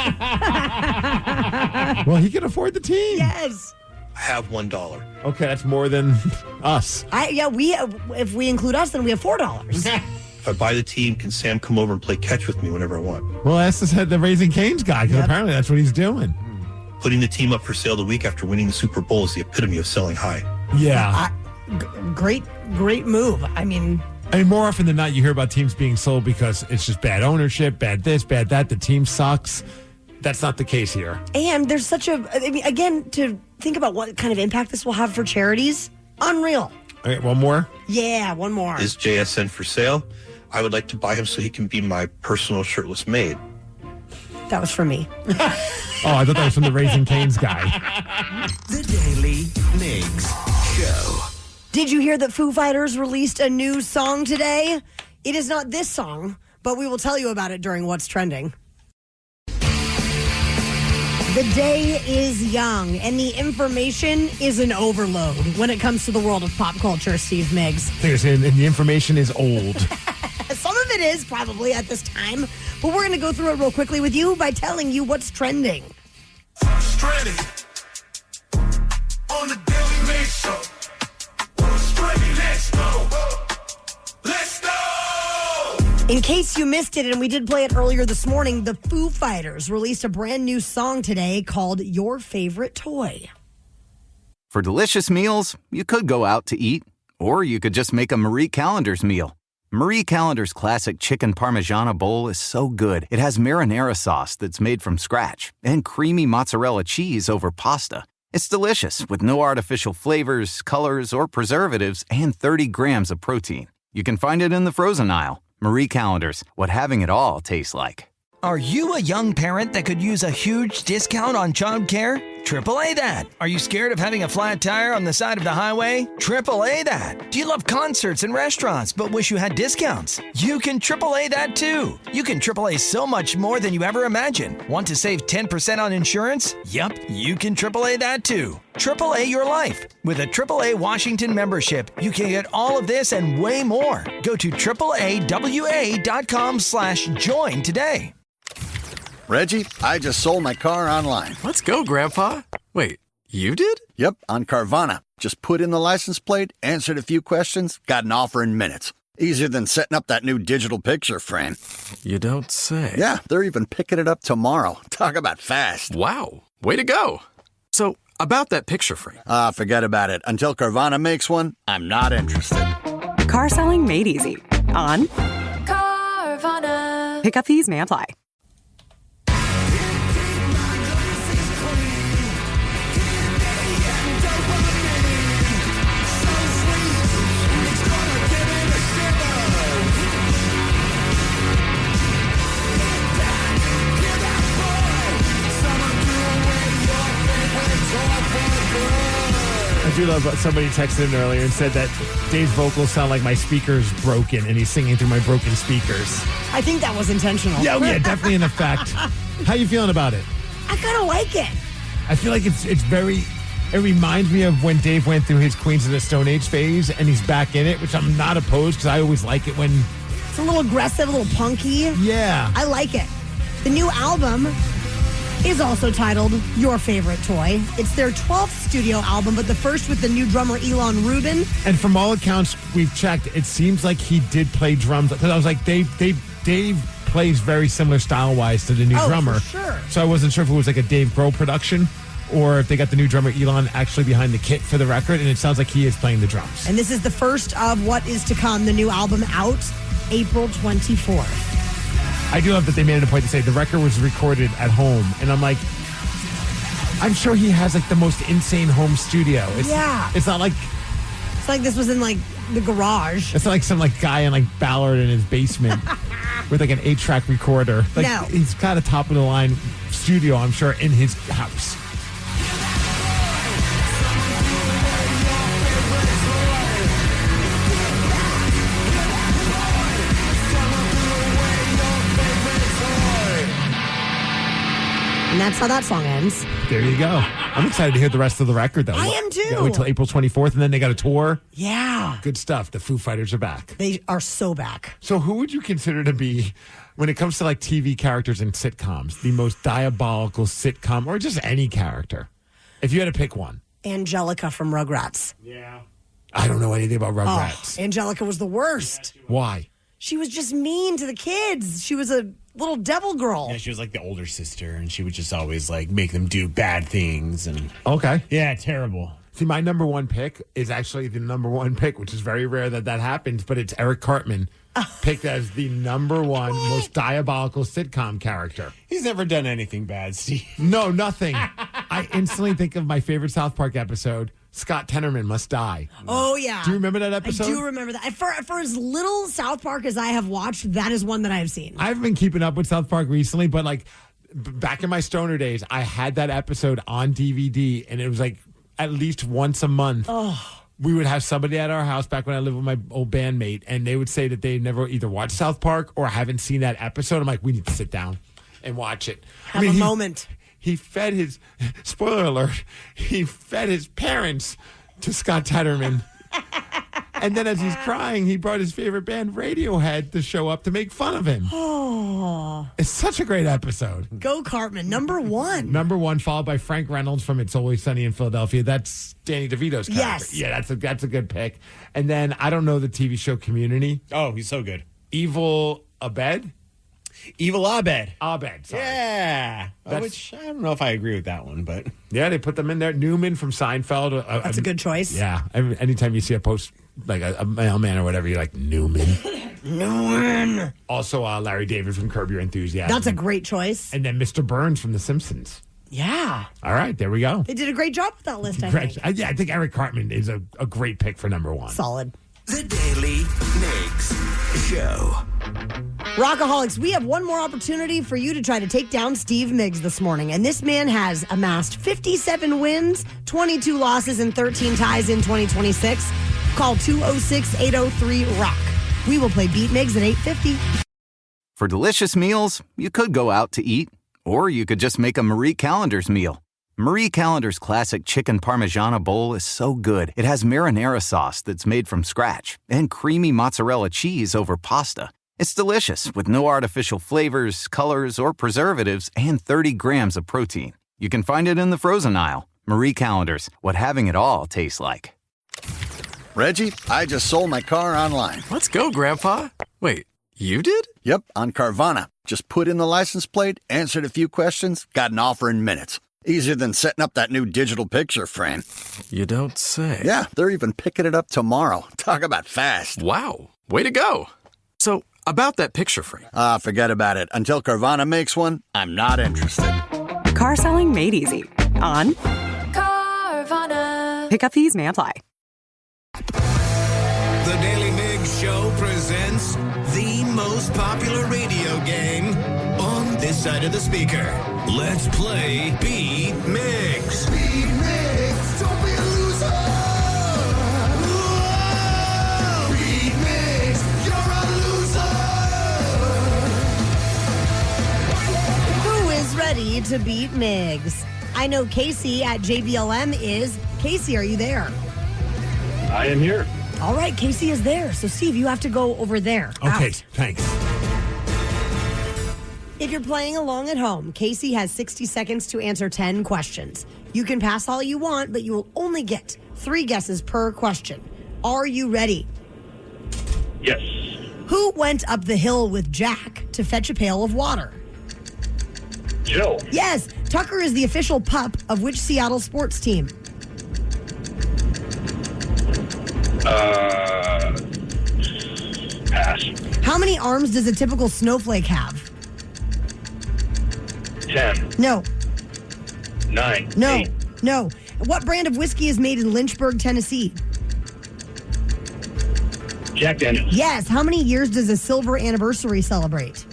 Well, he can afford the team. Yes. I have $1. Okay, that's more than us. If we include us, then we have $4. If I buy the team, can Sam come over and play catch with me whenever I want? Well, that's the Raising Cane's guy, because apparently that's what he's doing. Putting the team up for sale the week after winning the Super Bowl is the epitome of selling high. Yeah. Great move. I mean, more often than not, you hear about teams being sold because it's just bad ownership, bad this, bad that. The team sucks. That's not the case here. And there's again, to think about what kind of impact this will have for charities, unreal. All right, one more? Yeah, one more. Is JSN for sale? I would like to buy him so he can be my personal shirtless maid. That was for me. Oh, I thought that was from the Raising Cane's guy. The Daily Migs Show. Did you hear that Foo Fighters released a new song today? It is not this song, but we will tell you about it during What's Trending. The day is young, and the information is an overload when it comes to the world of pop culture, Steve Migs. And the information is old. Some of it is probably at this time, but we're going to go through it real quickly with you by telling you what's trending. What's trending on the Daily Migs Show? What's trending? Let's go. Let's go. In case you missed it, and we did play it earlier this morning, the Foo Fighters released a brand new song today called Your Favorite Toy. For delicious meals, you could go out to eat, or you could just make a Marie Callender's meal. Marie Callender's classic chicken parmigiana bowl is so good. It has marinara sauce that's made from scratch and creamy mozzarella cheese over pasta. It's delicious with no artificial flavors, colors, or preservatives, and 30 grams of protein. You can find it in the frozen aisle. Marie Callender's, what having it all tastes like. Are you a young parent that could use a huge discount on childcare? AAA that. Are you scared of having a flat tire on the side of the highway? AAA that. Do you love concerts and restaurants but wish you had discounts? You can AAA that too. You can AAA so much more than you ever imagined. Want to save 10% on insurance? Yup, you can AAA that too. AAA your life. With a AAA Washington membership, you can get all of this and way more. Go to AAAWA.com/join today. Reggie, I just sold my car online. Let's go, Grandpa. Wait, you did? Yep, on Carvana. Just put in the license plate, answered a few questions, got an offer in minutes. Easier than setting up that new digital picture frame. You don't say. Yeah, they're even picking it up tomorrow. Talk about fast. Wow, way to go. So, about that picture frame. Forget about it. Until Carvana makes one, I'm not interested. Car selling made easy. On Carvana. Pickup fees may apply. I do love somebody texted in earlier and said that Dave's vocals sound like my speaker's broken and he's singing through my broken speakers. I think that was intentional. Yeah, definitely an effect. How you feeling about it? I kind of like it. I feel like it's very. It reminds me of when Dave went through his Queens of the Stone Age phase, and he's back in it, which I'm not opposed because I always like it when it's a little aggressive, a little punky. Yeah, I like it. The new album is also titled Your Favorite Toy. It's their 12th studio album, but the first with the new drummer Elon Rubin. And from all accounts we've checked, it seems like he did play drums. Because I was like, Dave plays very similar style-wise to the new drummer. For sure. So I wasn't sure if it was like a Dave Grohl production or if they got the new drummer Elon actually behind the kit for the record. And it sounds like he is playing the drums. And this is the first of what is to come, the new album out April 24th. I do love that they made it a point to say the record was recorded at home. And I'm like, I'm sure he has like the most insane home studio. It's not like... It's like this was in like the garage. It's not like some like guy in like Ballard in his basement with like an 8-track recorder. Like, no. He's got a top of the line studio, I'm sure, in his house. And that's how that song ends. There you go. I'm excited to hear the rest of the record, though. I am too. Wait till April 24th, and then they got a tour. Yeah. Good stuff. The Foo Fighters are back. They are so back. So who would you consider to be, when it comes to like TV characters in sitcoms, the most diabolical sitcom, or just any character? If you had to pick one. Angelica from Rugrats. Yeah. I don't know anything about Rugrats. Oh, Angelica was the worst. Why? She was just mean to the kids. She was a little devil girl. Yeah, she was like the older sister, and she would just always like make them do bad things. And okay, yeah, terrible. See, my number one pick is actually the number one pick, which is very rare that happens, but it's Eric Cartman, picked as the number one most diabolical sitcom character. He's never done anything bad, Steve. No, nothing. I instantly think of my favorite South Park episode, Scott Tenorman Must Die. Oh, yeah. Do you remember that episode? I do remember that. For as little South Park as I have watched, that is one that I have seen. I've been keeping up with South Park recently, but like back in my stoner days, I had that episode on DVD, and it was like at least once a month. Oh. We would have somebody at our house back when I lived with my old bandmate, and they would say that they never either watched South Park or haven't seen that episode. I'm like, we need to sit down and watch it. Have a moment. He fed his, spoiler alert, he fed his parents to Scott Tenorman. And then as he's crying, he brought his favorite band, Radiohead, to show up to make fun of him. Oh. It's such a great episode. Go Cartman, number one. Number one, followed by Frank Reynolds from It's Always Sunny in Philadelphia. That's Danny DeVito's character. Yes. Yeah, that's a good pick. And then, I don't know the TV show Community. Oh, he's so good. Evil Abed? Evil Abed. Abed, sorry. Yeah. Which I don't know if I agree with that one, but. Yeah, they put them in there. Newman from Seinfeld. That's a good choice. Yeah. Anytime you see a post, like a mailman or whatever, you're like, Newman. Newman. Also, Larry David from Curb Your Enthusiasm. That's a great choice. And then Mr. Burns from The Simpsons. Yeah. All right, there we go. They did a great job with that list, I think. I think Eric Cartman is a great pick for number one. Solid. The Daily Migs Show. Rockaholics, we have one more opportunity for you to try to take down Steve Migs this morning. And this man has amassed 57 wins, 22 losses, and 13 ties in 2026. Call 206-803-ROCK. We will play Beat Migs at 8:50. For delicious meals, you could go out to eat, or you could just make a Marie Callender's meal. Marie Callender's classic chicken parmigiana bowl is so good. It has marinara sauce that's made from scratch and creamy mozzarella cheese over pasta. It's delicious with no artificial flavors, colors, or preservatives and 30 grams of protein. You can find it in the frozen aisle. Marie Callender's, what having it all tastes like. Reggie, I just sold my car online. Let's go, Grandpa. Wait, you did? Yep, on Carvana. Just put in the license plate, answered a few questions, got an offer in minutes. Easier than setting up that new digital picture frame. You don't say. Yeah, they're even picking it up tomorrow. Talk about fast. Wow, way to go. So, about that picture frame. Forget about it. Until Carvana makes one, I'm not interested. Car selling made easy. On Carvana. Pickup fees may apply. The Daily Migs Show presents the most popular radio game on this side of the speaker. Let's play Beat Migs. Beat Migs, don't be a loser. Whoa! Beat Migs, you're a loser. Who is ready to to beat Migs. I know Casey at JBLM is. Casey, are you there? I am here. All right, Casey is there. So, Steve, you have to go over there. Okay, Out. thanks. If you're playing along at home, Casey has 60 seconds to answer 10 questions. You can pass all you want, but you will only get 3 guesses per question. Are you ready? Yes. Who went up the hill with Jack to fetch a pail of water? Jill. Yes. Tucker is the official pup of which Seattle sports team? Pass. How many arms does a typical snowflake have? 10. No. 9. No. 8. No. What brand of whiskey is made in Lynchburg, Tennessee? Jack Daniels. Yes. How many years does a silver anniversary celebrate?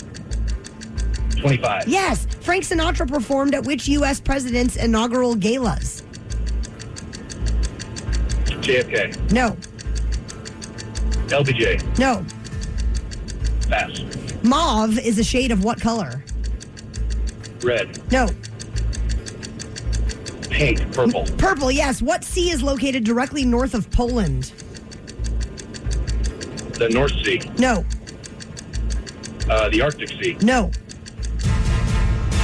25. Yes. Frank Sinatra performed at which U.S. president's inaugural galas? JFK. No. LBJ. No. Pass. Mauve is a shade of what color? Red. No. Pink. Purple. Purple, yes. What sea is located directly north of Poland? The North Sea. No. The Arctic Sea. No.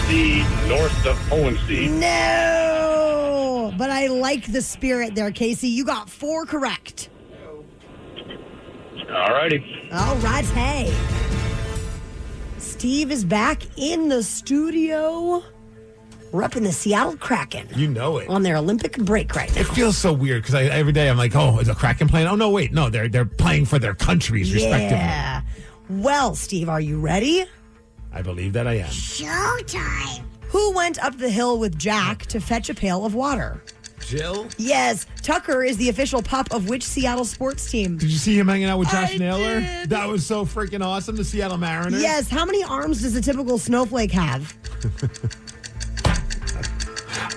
The North of Poland Sea. No. But I like the spirit there, Casey. You got 4 correct. All righty. All right, hey. Steve is back in the studio. We're up in the Seattle Kraken. You know it. On their Olympic break right now. It feels so weird because every day I'm like, oh, is a Kraken playing? Oh, no, wait. No, they're playing for their countries respectively. Yeah. Well, Steve, are you ready? I believe that I am. Showtime. Who went up the hill with Jack to fetch a pail of water? Jill? Yes. Tucker is the official pup of which Seattle sports team? Did you see him hanging out with Josh I Naylor? did. That was so freaking awesome. The Seattle Mariners. Yes. How many arms does a typical snowflake have?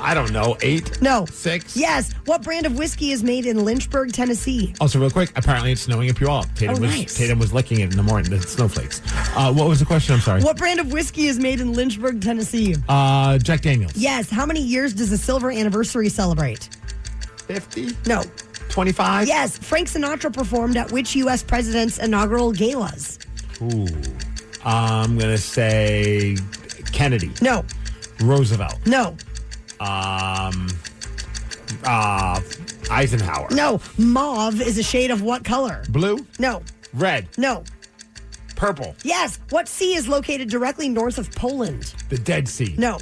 I don't know. 8? No. 6? Yes. What brand of whiskey is made in Lynchburg, Tennessee? Also, real quick, apparently it's snowing in Puyallup. Tatum was licking it in the morning, the snowflakes. What was the question? I'm sorry. What brand of whiskey is made in Lynchburg, Tennessee? Jack Daniels. Yes. How many years does a silver anniversary celebrate? 50? No. 25? Yes. Frank Sinatra performed at which U.S. president's inaugural galas? Ooh. I'm going to say Kennedy. No. Roosevelt. No. Eisenhower. No. Mauve is a shade of what color? Blue? No. Red. No. Purple. Yes. What sea is located directly north of Poland? The Dead Sea. No.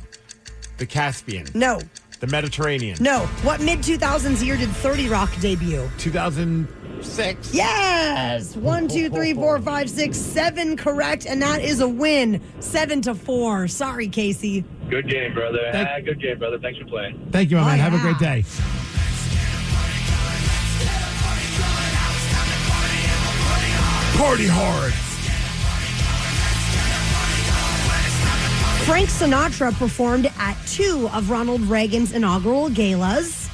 The Caspian. No. The Mediterranean. No. What mid-2000s year did 30 Rock debut? 2006. Yes. 1, 2, 3, 4, 5, 6, 7 correct, and that is a win. 7-4. Sorry, Casey. Good game, brother. Good game, brother. Thanks for playing. Thank you, my man. Have a great day. Party hard. Frank Sinatra performed at 2 of Ronald Reagan's inaugural galas.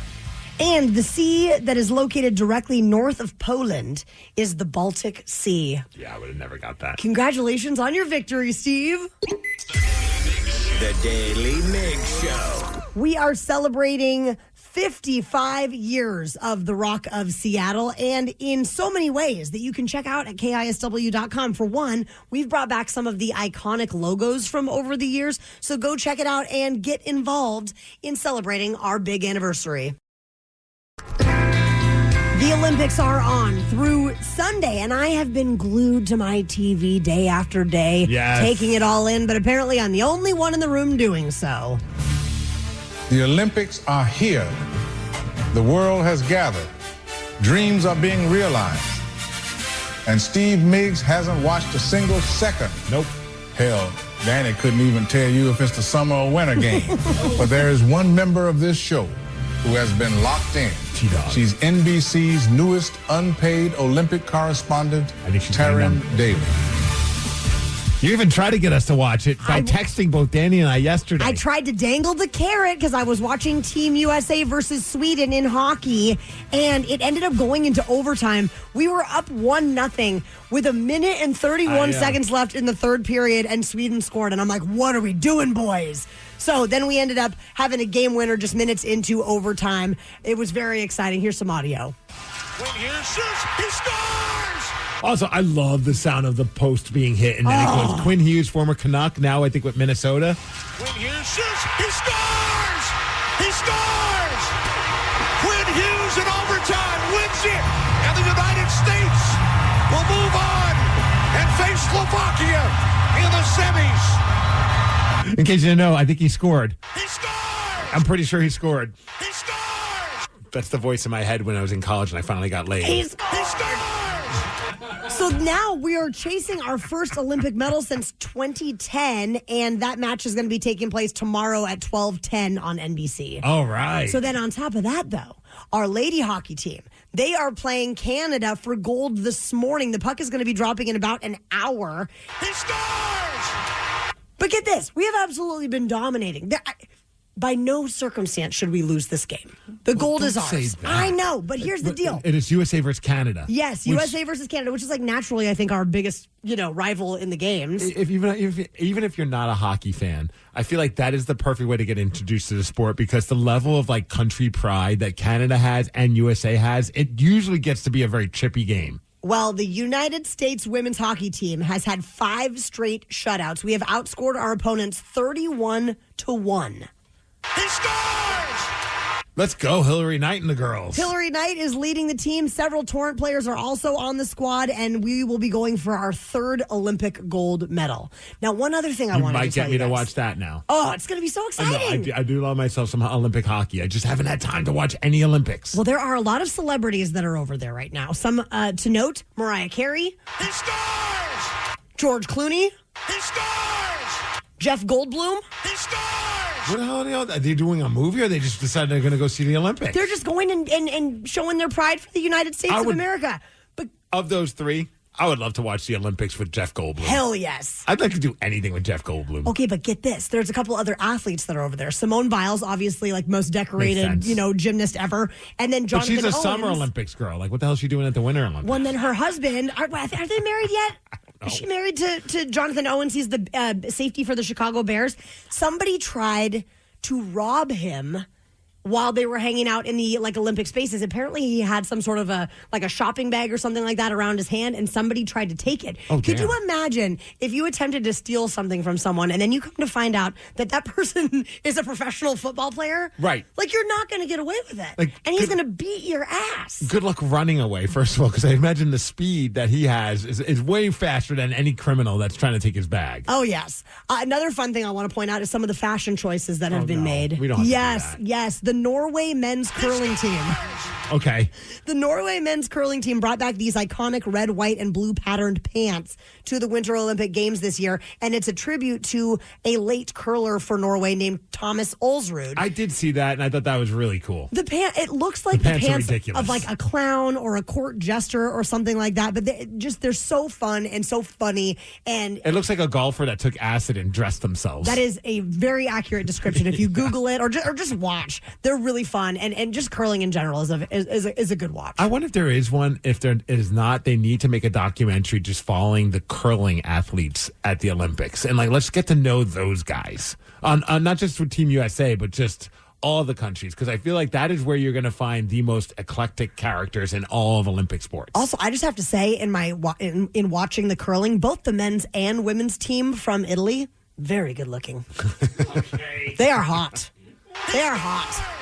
And the sea that is located directly north of Poland is the Baltic Sea. Yeah, I would have never got that. Congratulations on your victory, Steve. The Daily Migs Show. We are celebrating 55 years of the Rock of Seattle, and in so many ways that you can check out at KISW.com. For one, we've brought back some of the iconic logos from over the years, so go check it out and get involved in celebrating our big anniversary. The Olympics are on through Sunday, and I have been glued to my TV day after day, taking it all in, but apparently I'm the only one in the room doing so. The Olympics are here. The world has gathered. Dreams are being realized. And Steve Migs hasn't watched a single second. Nope. Hell, Danny couldn't even tell you if it's the summer or winter game. But there is one member of this show who has been locked in. T-Dog. She's NBC's newest unpaid Olympic correspondent, Taryn Daly. You even tried to get us to watch it by texting both Danny and I yesterday. I tried to dangle the carrot because I was watching Team USA versus Sweden in hockey, and it ended up going into overtime. We were up 1-0 with 1 minute and 31 seconds left in the third period, and Sweden scored. And I'm like, what are we doing, boys? So then we ended up having a game winner just minutes into overtime. It was very exciting. Here's some audio. Quinn Hughes shoots. He scores! Also, I love the sound of the post being hit. And then it goes Quinn Hughes, former Canuck, now I think with Minnesota. Quinn Hughes shoots. He scores! He scores! Quinn Hughes in overtime wins it. And the United States will move on and face Slovakia in the semis. In case you didn't know, I think he scored. He scored! I'm pretty sure he scored. He scored! That's the voice in my head when I was in college and I finally got laid. He scored! So now we are chasing our first Olympic medal since 2010, and that match is going to be taking place tomorrow at 12:10 on NBC. All right. So then on top of that, though, our lady hockey team, they are playing Canada for gold this morning. The puck is going to be dropping in about an hour. He scores! But get this, we have absolutely been dominating. By no circumstance should we lose this game. The gold is ours. I know, but here's the deal. It is USA versus Canada. Yes, USA versus Canada, which is like naturally, I think, our biggest, rival in the games. Even if you're not a hockey fan, I feel like that is the perfect way to get introduced to the sport because the level of like country pride that Canada has and USA has, it usually gets to be a very chippy game. Well, the United States women's hockey team has had 5 straight shutouts. We have outscored our opponents 31-1. He scores! Let's go, Hillary Knight and the girls. Hillary Knight is leading the team. Several Torrent players are also on the squad, and we will be going for our 3rd Olympic gold medal. Now, one other thing I wanted to tell you might get me guys. to watch that now. Oh, it's going to be so exciting. I do love myself some Olympic hockey. I just haven't had time to watch any Olympics. Well, there are a lot of celebrities that are over there right now. Some to note, Mariah Carey. He scores! George Clooney. He scores! Jeff Goldblum. He scores! What the hell are they doing a movie or they just decided they're going to go see the Olympics? They're just going and showing their pride for the United States of America. But of those 3, I would love to watch the Olympics with Jeff Goldblum. Hell yes. I'd like to do anything with Jeff Goldblum. Okay, but get this. There's a couple other athletes that are over there. Simone Biles, obviously, like most decorated, gymnast ever. And then Jonathan But she's a Owens. Summer Olympics girl. Like, what the hell is she doing at the Winter Olympics? Well, and then her husband, are they married yet? Is she married to Jonathan Owens? He's the safety for the Chicago Bears. Somebody tried to rob him while they were hanging out in the Olympic spaces. Apparently he had some sort of a shopping bag or something like that around his hand, and somebody tried to take it. Could you imagine if you attempted to steal something from someone and then you come to find out that person is a professional football player? Right. Like, you're not going to get away with it. And he's going to beat your ass. Good luck running away, first of all, because I imagine the speed that he has is way faster than any criminal that's trying to take his bag. Oh, yes. Another fun thing I want to point out is some of the fashion choices that have been made. We don't have to do that. Yes. The Norway men's curling team. Okay. The Norway men's curling team brought back these iconic red, white, and blue patterned pants to the Winter Olympic Games this year, and it's a tribute to a late curler for Norway named Thomas Olsrud. I did see that, and I thought that was really cool. It looks like the pants ridiculous. of like a clown or a court jester or something like that, but they're so fun and so funny. And it looks like a golfer that took acid and dressed themselves. That is a very accurate description. If you Google it or just watch, they're really fun, and just curling in general is a good watch. I wonder if there is one. If there is not, they need to make a documentary just following the curling athletes at the Olympics, and let's get to know those guys on not just with Team USA, but just all the countries, because I feel like that is where you're going to find the most eclectic characters in all of Olympic sports. Also, I just have to say, in watching the curling, both the men's and women's team from Italy, very good looking. Okay. They are hot. They are hot.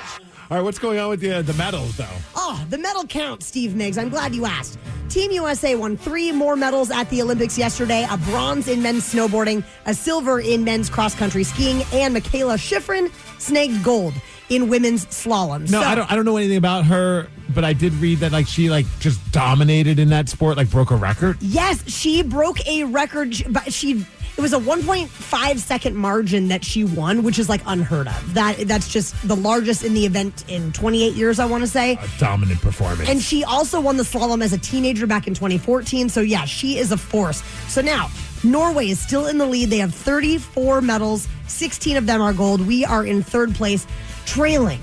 All right, what's going on with the medals, though? Oh, the medal count, Steve Migs. I'm glad you asked. Team USA won 3 more medals at the Olympics yesterday, a bronze in men's snowboarding, a silver in men's cross-country skiing, and Michaela Schifrin snagged gold in women's slalom. No, I don't know anything about her, but I did read that she just dominated in that sport, broke a record. Yes, she broke a record, but it was a 1.5 second margin that she won, which is unheard of. That's just the largest in the event in 28 years, I want to say. A dominant performance. And she also won the slalom as a teenager back in 2014. So yeah, she is a force. So now Norway is still in the lead. They have 34 medals. 16 of them are gold. We are in third place, trailing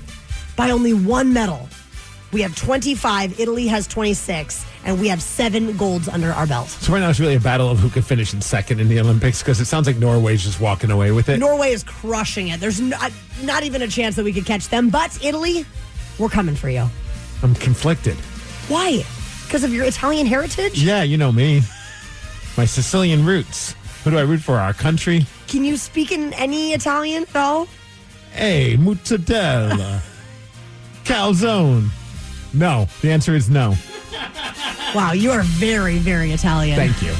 by only one medal. We have 25. Italy has 26. And we have 7 golds under our belt. So right now it's really a battle of who could finish in second in the Olympics, because it sounds like Norway's just walking away with it. Norway is crushing it. There's not even a chance that we could catch them. But Italy, we're coming for you. I'm conflicted. Why? Because of your Italian heritage? Yeah, you know me. My Sicilian roots. Who do I root for? Our country? Can you speak in any Italian at all? Hey, mozzarella. Calzone. No. The answer is no. Wow, you are very, very Italian. Thank you.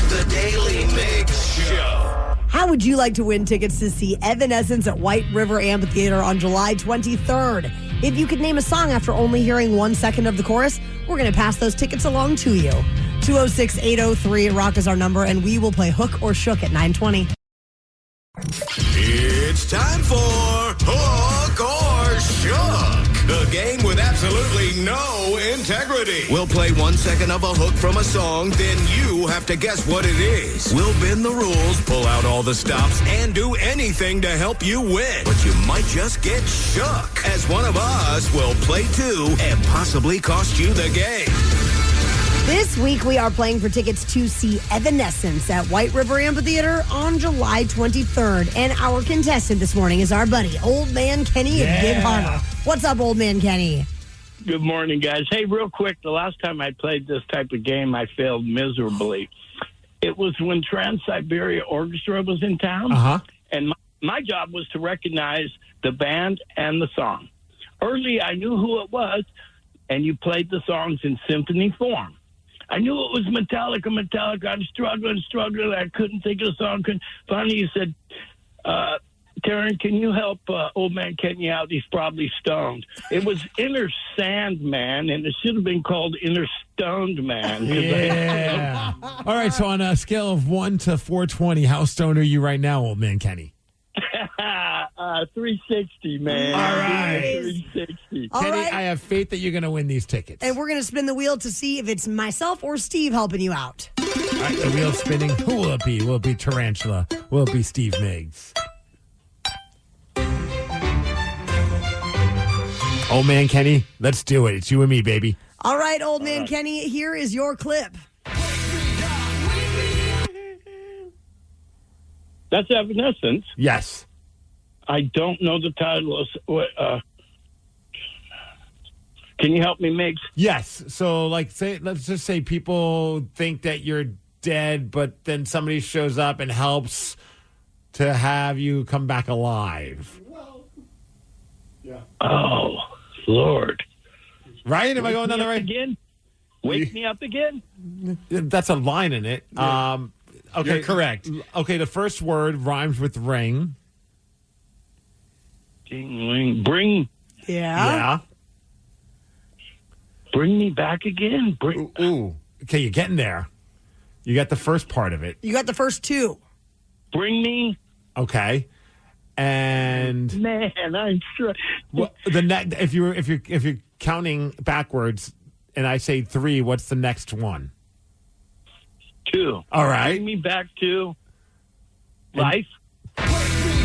The Daily Migs Show. How would you like to win tickets to see Evanescence at White River Amphitheater on July 23rd? If you could name a song after only hearing 1 second of the chorus, we're going to pass those tickets along to you. 206-803-ROCK is our number, and we will play Hook or Shook at 9:20. It's time for Hook or Shook, the game with absolutely no integrity. We'll play 1 second of a hook from a song, then you have to guess what it is. We'll bend the rules, pull out all the stops, and do anything to help you win. But you might just get shook, as one of us will play too and possibly cost you the game. This week, we are playing for tickets to see Evanescence at White River Amphitheater on July 23rd. And our contestant this morning is our buddy, Old Man Kenny of Gig Harbor. What's up, Old Man Kenny? Good morning, guys. Hey, real quick, the last time I played this type of game, I failed miserably. It was when Trans-Siberia Orchestra was in town, and my job was to recognize the band and the song. Early, I knew who it was, and you played the songs in symphony form. I knew it was Metallica. I'm struggling. I couldn't think of the song. Finally, you said, Taryn, can you help Old Man Kenny out? He's probably stoned. It was Inner Sandman, and it should have been called Inner Stoned Man. Yeah. All right, so on a scale of 1 to 420, how stoned are you right now, Old Man Kenny? 360, man. All right. 360. Kenny, I have faith that you're going to win these tickets. And we're going to spin the wheel to see if it's myself or Steve helping you out. All right, the wheel's spinning. Who will it be? Will it be Tarantula? Will it be Steve Migs? Old Man Kenny, let's do it. It's you and me, baby. All right, Old Man Kenny, here is your clip. That's Evanescence. Yes. I don't know the title. Can you help me, Migs? Yes. So, let's just say people think that you're dead, but then somebody shows up and helps to have you come back alive. Yeah. Oh, Lord. Right? Am I going down the right? Again? Wake me up again? That's a line in it. Yeah. Okay, you're correct. Okay, the first word rhymes with ring. Bring. Yeah. Bring me back again. Ooh. Okay, you're getting there. You got the first part of it. You got the first two. Bring me. Okay. And man, I'm sure. Well, if you're counting backwards, and I say 3, what's the next one? 2. All right. Bring me back to life.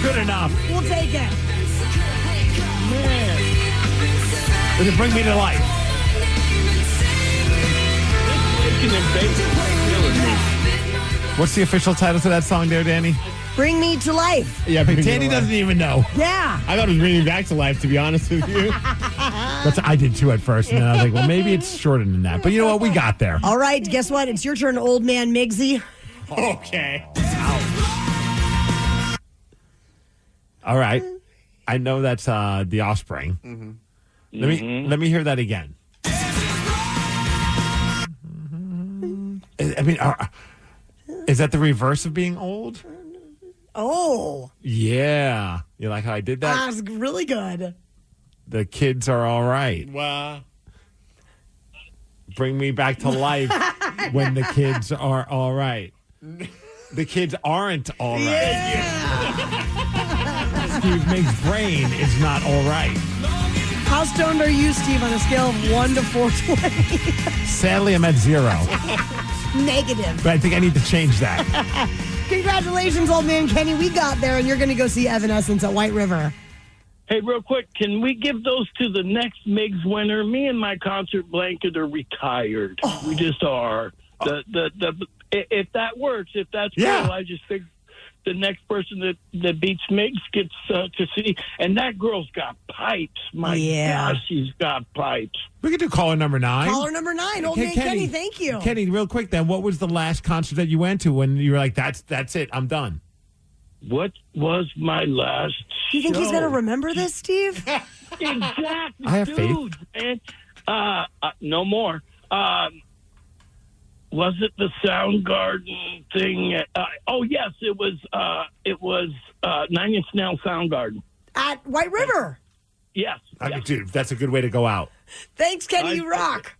Good enough. We'll take it. Man. Will it bring me to life? What's the official title to that song there, Danny? Bring Me to Life. Yeah, Danny doesn't even know. Yeah. I thought it was Bringing Me Back to Life, to be honest with you. I did too at first, and then I was like, well, maybe it's shorter than that. But you know what? We got there. All right, guess what? It's your turn, Old Man Migsy. Okay. All right. I know that's The Offspring. Mm-hmm. Let me hear that again. I mean, is that the reverse of being old? Oh. Yeah. You like how I did that? That's really good. The kids are all right. Wow. Bring me back to life when the kids are all right. The kids aren't all right. Yeah. Steve Migs' brain is not all right. How stoned are you, Steve, on a scale of 1 to 420? Sadly, I'm at 0. Negative. But I think I need to change that. Congratulations, old man Kenny. We got there, and you're going to go see Evanescence at White River. Hey, real quick, can we give those to the next Migs winner? Me and my concert blanket are retired. Oh. We just are. If that works, if that's cool, I just think the next person that beats Migs gets to see. And that girl's got pipes. My gosh, she's got pipes. We could do caller number 9. Caller number 9, old man Kenny, thank you. Kenny, real quick then, what was the last concert that you went to when you were like, that's it, I'm done? What was my last You think he's show? going to remember this, Steve? Exactly. I have faith. Man. No more. Was it the Soundgarden thing? Yes, it was 9 Inch Nails Soundgarden. At White River. Yes. I mean, dude, that's a good way to go out. Thanks, Kenny. You rock.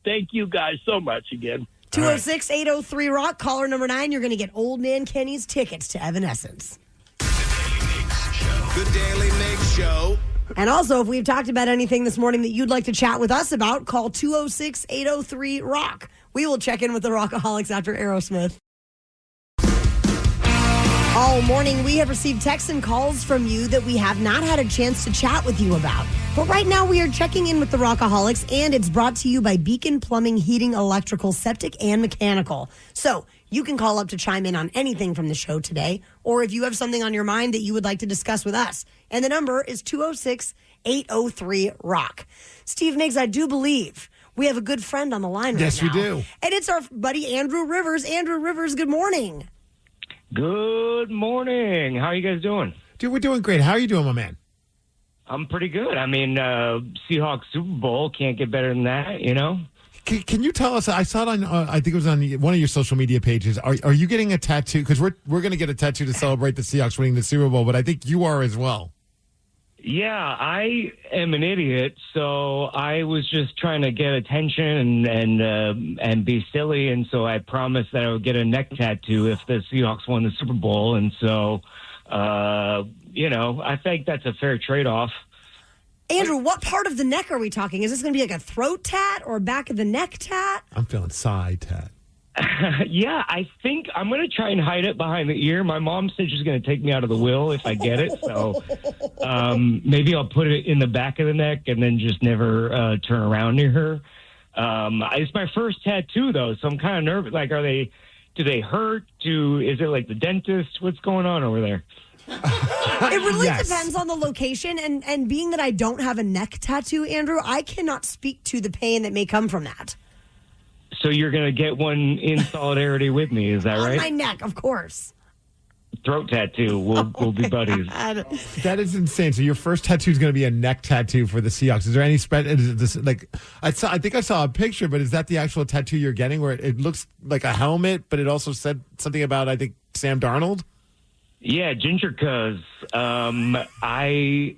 Thank you guys so much again. 206-803-ROCK. Caller number 9. You're going to get old man Kenny's tickets to Evanescence. The Daily Migs Show. And also, if we've talked about anything this morning that you'd like to chat with us about, call 206-803-ROCK. We will check in with the Rockaholics after Aerosmith. All morning, we have received texts and calls from you that we have not had a chance to chat with you about. But right now, we are checking in with the Rockaholics, and it's brought to you by Beacon Plumbing, Heating, Electrical, Septic, and Mechanical. So you can call up to chime in on anything from the show today, or if you have something on your mind that you would like to discuss with us. And the number is 206-803-ROCK. Steve Migs, I do believe we have a good friend on the line right now. Yes, we do. And it's our buddy Andrew Rivers. Andrew Rivers, good morning. Good morning. How are you guys doing? Dude, we're doing great. How are you doing, my man? I'm pretty good. I mean, Seahawks Super Bowl, can't get better than that, you know? Can you tell us, I saw it on, I think it was on one of your social media pages. Are you getting a tattoo? Because we're going to get a tattoo to celebrate the Seahawks winning the Super Bowl, but I think you are as well. Yeah, I am an idiot, so I was just trying to get attention and be silly, and so I promised that I would get a neck tattoo if the Seahawks won the Super Bowl, and so, I think that's a fair trade-off. Andrew, what part of the neck are we talking? Is this going to be like a throat tat or back of the neck tat? I'm feeling side tat. Yeah, I think I'm going to try and hide it behind the ear. My mom said she's going to take me out of the will if I get it. So maybe I'll put it in the back of the neck and then just never turn around near her. It's my first tattoo, though, so I'm kind of nervous. Like, do they hurt? Is it like the dentist? What's going on over there? It really depends on the location. And being that I don't have a neck tattoo, Andrew, I cannot speak to the pain that may come from that. So you're going to get one in solidarity with me, is that right? On my neck, of course. Throat tattoo. We'll be buddies. That is insane. So your first tattoo is going to be a neck tattoo for the Seahawks. Is there any I think I saw a picture, but is that the actual tattoo you're getting where it looks like a helmet, but it also said something about, I think, Sam Darnold? Yeah, Ginger Cuz. I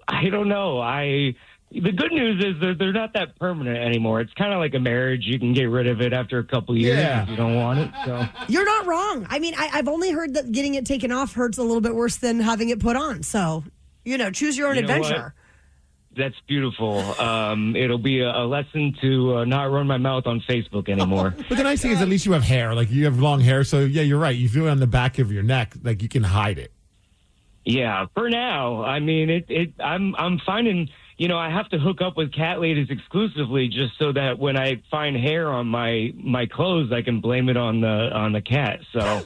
don't know. The good news is that they're not that permanent anymore. It's kind of like a marriage. You can get rid of it after a couple years if you don't want it. So you're not wrong. I mean, I've only heard that getting it taken off hurts a little bit worse than having it put on. So, choose your own adventure. That's beautiful. It'll be a lesson to not run my mouth on Facebook anymore. But the nice thing is at least you have hair. Like, you have long hair. So, yeah, you're right. You do it on the back of your neck. Like, you can hide it. Yeah, for now. I mean, I'm finding... I have to hook up with cat ladies exclusively just so that when I find hair on my clothes, I can blame it on the cat. So,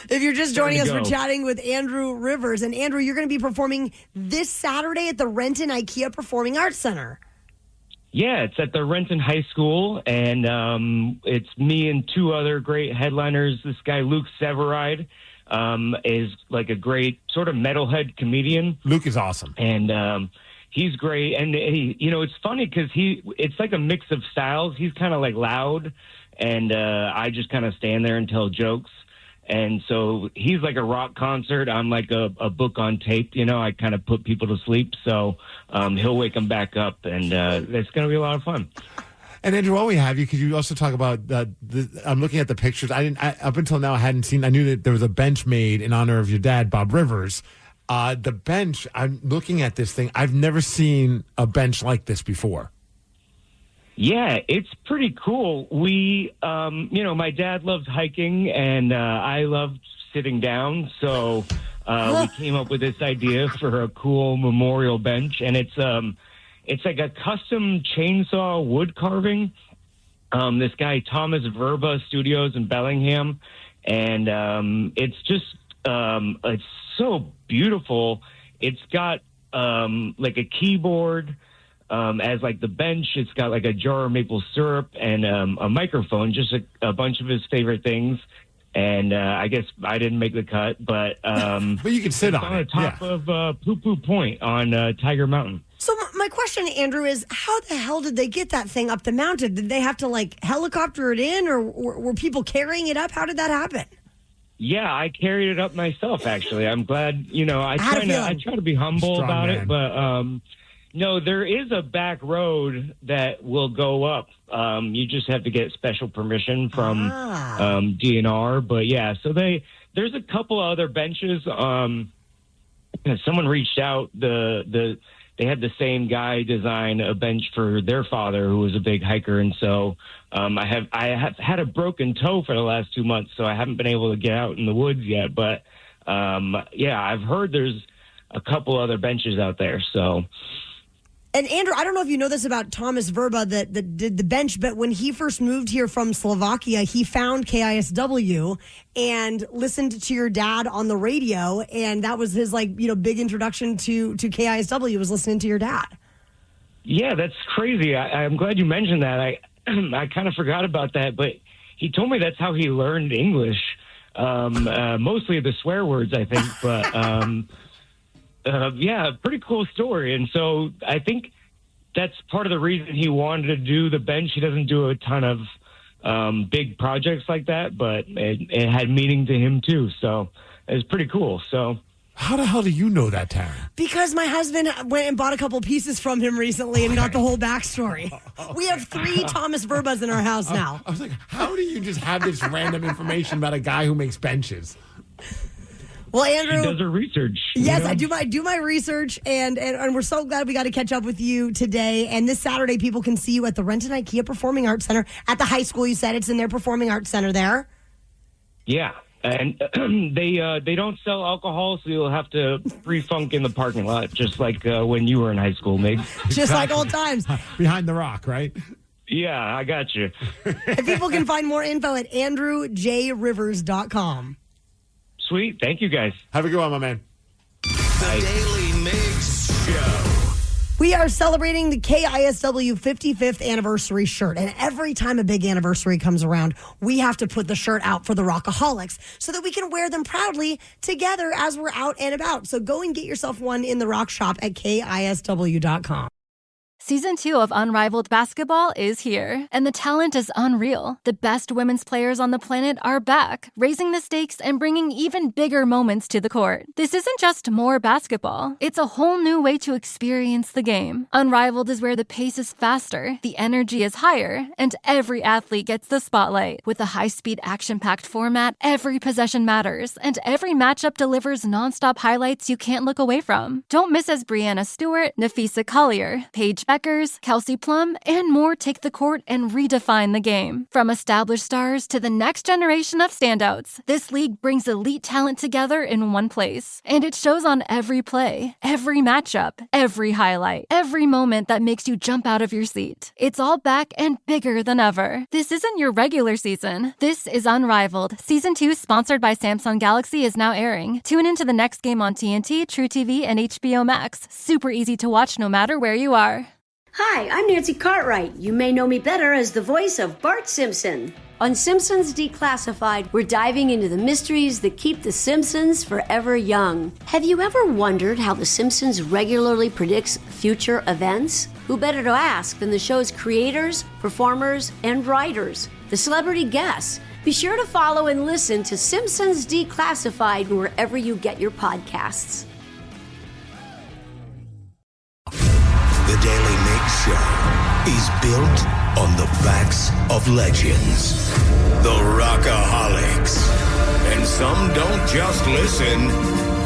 if you're just joining us, we're chatting with Andrew Rivers. And Andrew, you're going to be performing this Saturday at the Renton IKEA Performing Arts Center. Yeah, it's at the Renton High School, and it's me and two other great headliners. This guy, Luke Severide, is like a great sort of metalhead comedian. Luke is awesome. And he's great. And, it's funny because it's like a mix of styles. He's kind of like loud, and I just kind of stand there and tell jokes. And so he's like a rock concert. I'm like a book on tape. I kind of put people to sleep. So he'll wake them back up, and it's going to be a lot of fun. And Andrew, while we have you, could you also talk about I'm looking at the pictures. Up until now, I hadn't seen. I knew that there was a bench made in honor of your dad, Bob Rivers. The bench. I'm looking at this thing. I've never seen a bench like this before. Yeah, it's pretty cool. We, my dad loves hiking, and I loved sitting down, so we came up with this idea for a cool memorial bench, and it's like a custom chainsaw wood carving. This guy, Thomas Verba Studios in Bellingham, and it's just it's so beautiful. It's got like a keyboard as like the bench. It's got like a jar of maple syrup and a microphone, just a bunch of his favorite things. And I guess I didn't make the cut, but but you can sit on the top of Poo Poo Point on Tiger Mountain. So my question, Andrew, is how the hell did they get that thing up the mountain? Did they have to like helicopter it in, or were people carrying it up? How did that happen? Yeah, I carried it up myself. Actually, I'm glad. I try to be humble Strong about man. it, but no, there is a back road that will go up. You just have to get special permission from DNR. But yeah, so there's a couple other benches. Someone reached out. They had the same guy design a bench for their father, who was a big hiker, and so I have had a broken toe for the last 2 months, so I haven't been able to get out in the woods yet. But yeah, I've heard there's a couple other benches out there. So. And Andrew, I don't know if you know this about Thomas Verba that did the bench, but when he first moved here from Slovakia, he found KISW and listened to your dad on the radio, and that was his big introduction to KISW, was listening to your dad. Yeah, that's crazy. I'm glad you mentioned that. I kind of forgot about that, but he told me that's how he learned English. Mostly the swear words, I think, but. Yeah, pretty cool story. And so I think that's part of the reason he wanted to do the bench. He doesn't do a ton of big projects like that, but it had meaning to him too. So it was pretty cool. So how the hell do you know that, Taryn? Because my husband went and bought a couple pieces from him recently and got the whole backstory. We have 3 Thomas Verbas in our house now. I was like, how do you just have this random information about a guy who makes benches? Well, Andrew, she does her research. Yes, I do my research, and we're so glad we got to catch up with you today. And this Saturday, people can see you at the Renton IKEA Performing Arts Center at the high school. You said it's in their Performing Arts Center there. Yeah, and they don't sell alcohol, so you'll have to free funk in the parking lot, just like when you were in high school, Migs. Just like old times. Behind the rock, right? Yeah, I got you. And people can find more info at andrewjrivers.com. Sweet. Thank you, guys. Have a good one, my man. The Daily Migs Show. We are celebrating the KISW 55th anniversary shirt. And every time a big anniversary comes around, we have to put the shirt out for the Rockaholics so that we can wear them proudly together as we're out and about. So go and get yourself one in the Rock Shop at KISW.com. Season 2 of Unrivaled Basketball is here, and the talent is unreal. The best women's players on the planet are back, raising the stakes and bringing even bigger moments to the court. This isn't just more basketball. It's a whole new way to experience the game. Unrivaled is where the pace is faster, the energy is higher, and every athlete gets the spotlight. With a high-speed, action-packed format, every possession matters, and every matchup delivers nonstop highlights you can't look away from. Don't miss as Brianna Stewart, Nafisa Collier, Paige Beckers, Kelsey Plum, and more take the court and redefine the game. From established stars to the next generation of standouts, this league brings elite talent together in one place. And it shows on every play, every matchup, every highlight, every moment that makes you jump out of your seat. It's all back and bigger than ever. This isn't your regular season. This is Unrivaled. Season 2, sponsored by Samsung Galaxy, is now airing. Tune into the next game on TNT, True TV, and HBO Max. Super easy to watch no matter where you are. Hi, I'm Nancy Cartwright. You may know me better as the voice of Bart Simpson. On Simpsons Declassified, we're diving into the mysteries that keep the Simpsons forever young. Have you ever wondered how the Simpsons regularly predicts future events? Who better to ask than the show's creators, performers, and writers, the celebrity guests? Be sure to follow and listen to Simpsons Declassified wherever you get your podcasts. The Daily Migs Show is built on the backs of legends, the Rockaholics. And some don't just listen,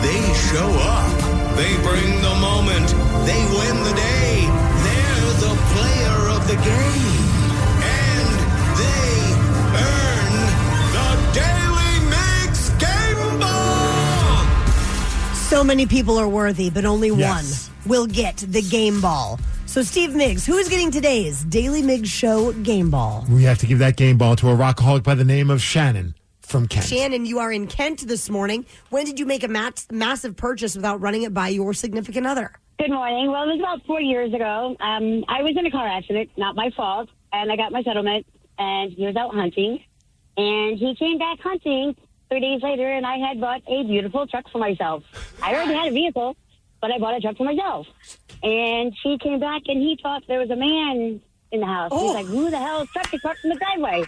they show up. They bring the moment. They win the day. They're the player of the game. So many people are worthy, but only Yes. one will get the game ball. So, Steve Migs, who is getting today's Daily Migs Show game ball? We have to give that game ball to a rockaholic by the name of Shannon from Kent. Shannon, you are in Kent this morning. When did you make a massive purchase without running it by your significant other? Good morning. Well, it was about 4 years ago. I was in a car accident, not my fault, and I got my settlement, and he was out hunting, and he came back hunting 3 days later, and I had bought a beautiful truck for myself. I already had a vehicle, but I bought a truck for myself. And he came back, and he thought there was a man in the house. He's like, who the hell truck is parked in the driveway?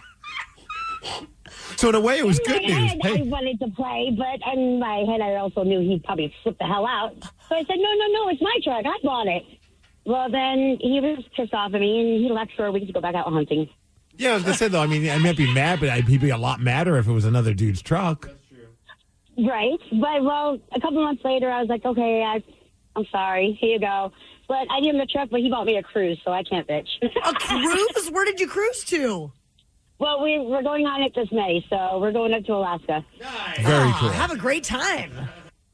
So in a way, it was In good my news. head, I wanted to play, but in my head, I also knew he'd probably flip the hell out. So I said, no, it's my truck. I bought it. Well, then he was pissed off at me, and he left for a week to go back out hunting. Yeah, I was going to say, though, I mean, I might be mad, but I'd be a lot madder if it was another dude's truck. Right. But, well, a couple months later, I was like, okay, I'm sorry. Here you go. But I gave him the truck, but he bought me a cruise, so I can't bitch. A cruise? Where did you cruise to? Well, we're going on it this May, so we're going up to Alaska. Very cool. Have a great time.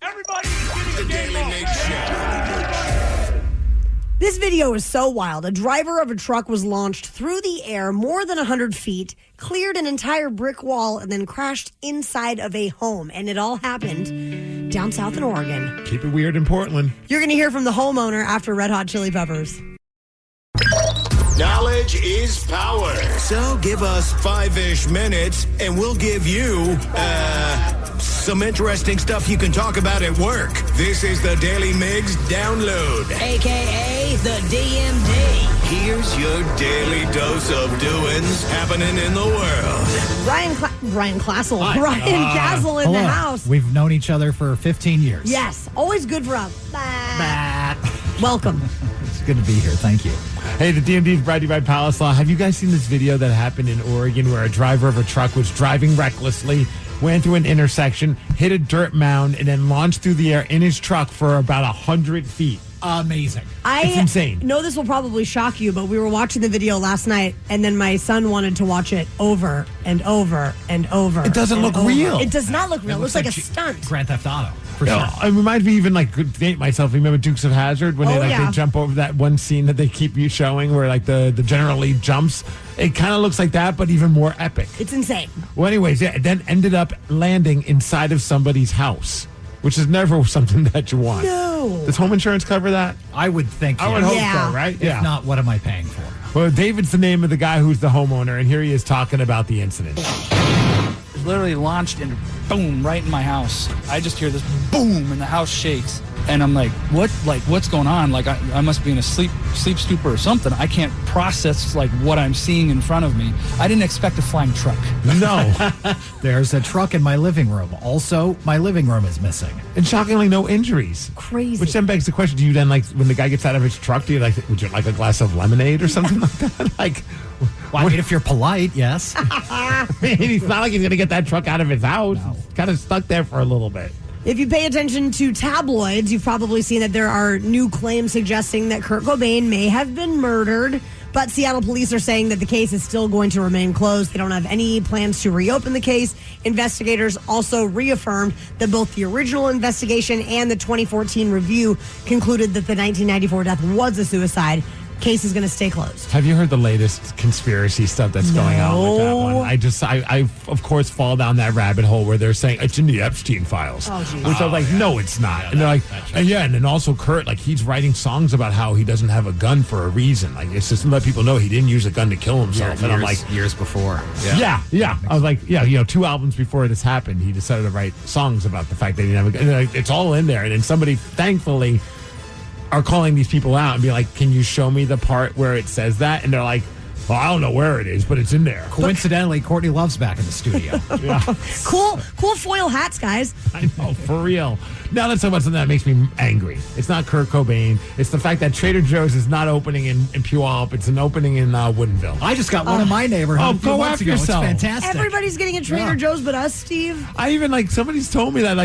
The Daily Migs Show. This video is so wild. A driver of a truck was launched through the air more than 100 feet, cleared an entire brick wall, and then crashed inside of a home. And it all happened down south in Oregon. Keep it weird in Portland. You're going to hear from the homeowner after Red Hot Chili Peppers. Knowledge is power. So give us 5-ish minutes and we'll give you, some interesting stuff you can talk about at work. This is the Daily Migs Download. AKA the DMD. Here's your daily dose of doings happening in the world. Brian Classel. Hi. Brian Castle in the Hello. house. We've known each other for 15 years. Yes, always good for us. Welcome. It's good to be here. Thank you. Hey, the DMD is brought to you by Palace Law. Have you guys seen this video that happened in Oregon where a driver of a truck was driving recklessly, went through an intersection, hit a dirt mound, and then launched through the air in his truck for about 100 feet? Amazing. It's insane. I know this will probably shock you, but we were watching the video last night, and then my son wanted to watch it over and over and over. It doesn't and look over. real. It does not look real. It looks like a stunt. Grand Theft Auto. For No, sure. it reminds me even like to date myself. Remember Dukes of Hazzard when they jump over that one scene that they keep you showing where like the General Lee jumps. It kind of looks like that, but even more epic. It's insane. Well, anyways, yeah, it then ended up landing inside of somebody's house, which is never something that you want. No. Does home insurance cover that? I would think. I would hope so, right? If not, what am I paying for? Well, David's the name of the guy who's the homeowner, and here he is talking about the incident. It literally launched and boom, right in my house. I just hear this boom and the house shakes. And I'm like, what? Like, what's going on? Like, I must be in a sleep stupor or something. I can't process, like, what I'm seeing in front of me. I didn't expect a flying truck. No. There's a truck in my living room. Also, my living room is missing. And shockingly, no injuries. Crazy. Which then begs the question, do you then, like, when the guy gets out of his truck, would you like a glass of lemonade or something like that? Like, well, I mean, if you're polite, yes. I mean, he's not like he's going to get that truck out of his house. No. He's kind of stuck there for a little bit. If you pay attention to tabloids, you've probably seen that there are new claims suggesting that Kurt Cobain may have been murdered. But Seattle police are saying that the case is still going to remain closed. They don't have any plans to reopen the case. Investigators also reaffirmed that both the original investigation and the 2014 review concluded that the 1994 death was a suicide. Case is going to stay closed. Have you heard the latest conspiracy stuff that's going on with that one? I of course fall down that rabbit hole where they're saying it's in the Epstein files. Oh, geez. Which I was like, no, it's not. And they're like, and then also Kurt, like he's writing songs about how he doesn't have a gun for a reason. Like it's just to let people know he didn't use a gun to kill himself. And I'm like, years before. Yeah. I was like, 2 albums before this happened, he decided to write songs about the fact that he didn't have a gun. And like, it's all in there. And then somebody, thankfully, are calling these people out and be like, can you show me the part where it says that? And they're like, well, I don't know where it is, but it's in there. Coincidentally, Courtney Love's back in the studio. Yeah. Cool foil hats, guys. I know, for real. Now let's talk about something that makes me angry. It's not Kurt Cobain. It's the fact that Trader Joe's is not opening in Puyallup. It's an opening in Woodinville. I just got one in my neighborhood. Go after yourself. It's fantastic. Everybody's getting a Trader Joe's but us, Steve. I even, somebody's told me that,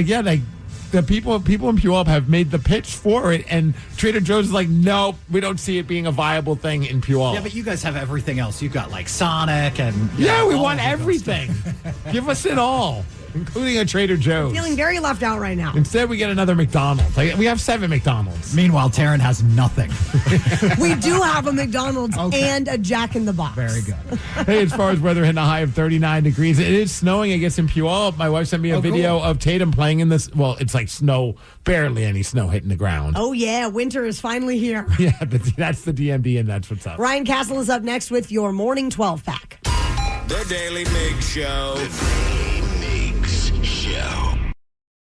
the people in Puyallup have made the pitch for it, and Trader Joe's is like, no, we don't see it being a viable thing in Puyallup. Yeah, but you guys have everything else. You've got Sonic and we want everything. Give us it all. including a Trader Joe's. Feeling very left out right now. Instead, we get another McDonald's. We have 7 McDonald's. Meanwhile, Taryn has nothing. We do have a McDonald's and a Jack in the Box. Very good. Hey, as far as weather, hitting a high of 39 degrees. It is snowing, I guess, in Puyallup. My wife sent me a video of Tatum playing in this. Well, it's like snow, barely any snow hitting the ground. Oh, yeah. Winter is finally here. Yeah, that's the DMD, and that's what's up. Ryan Castle is up next with your morning 12-pack. The Daily Migs Show.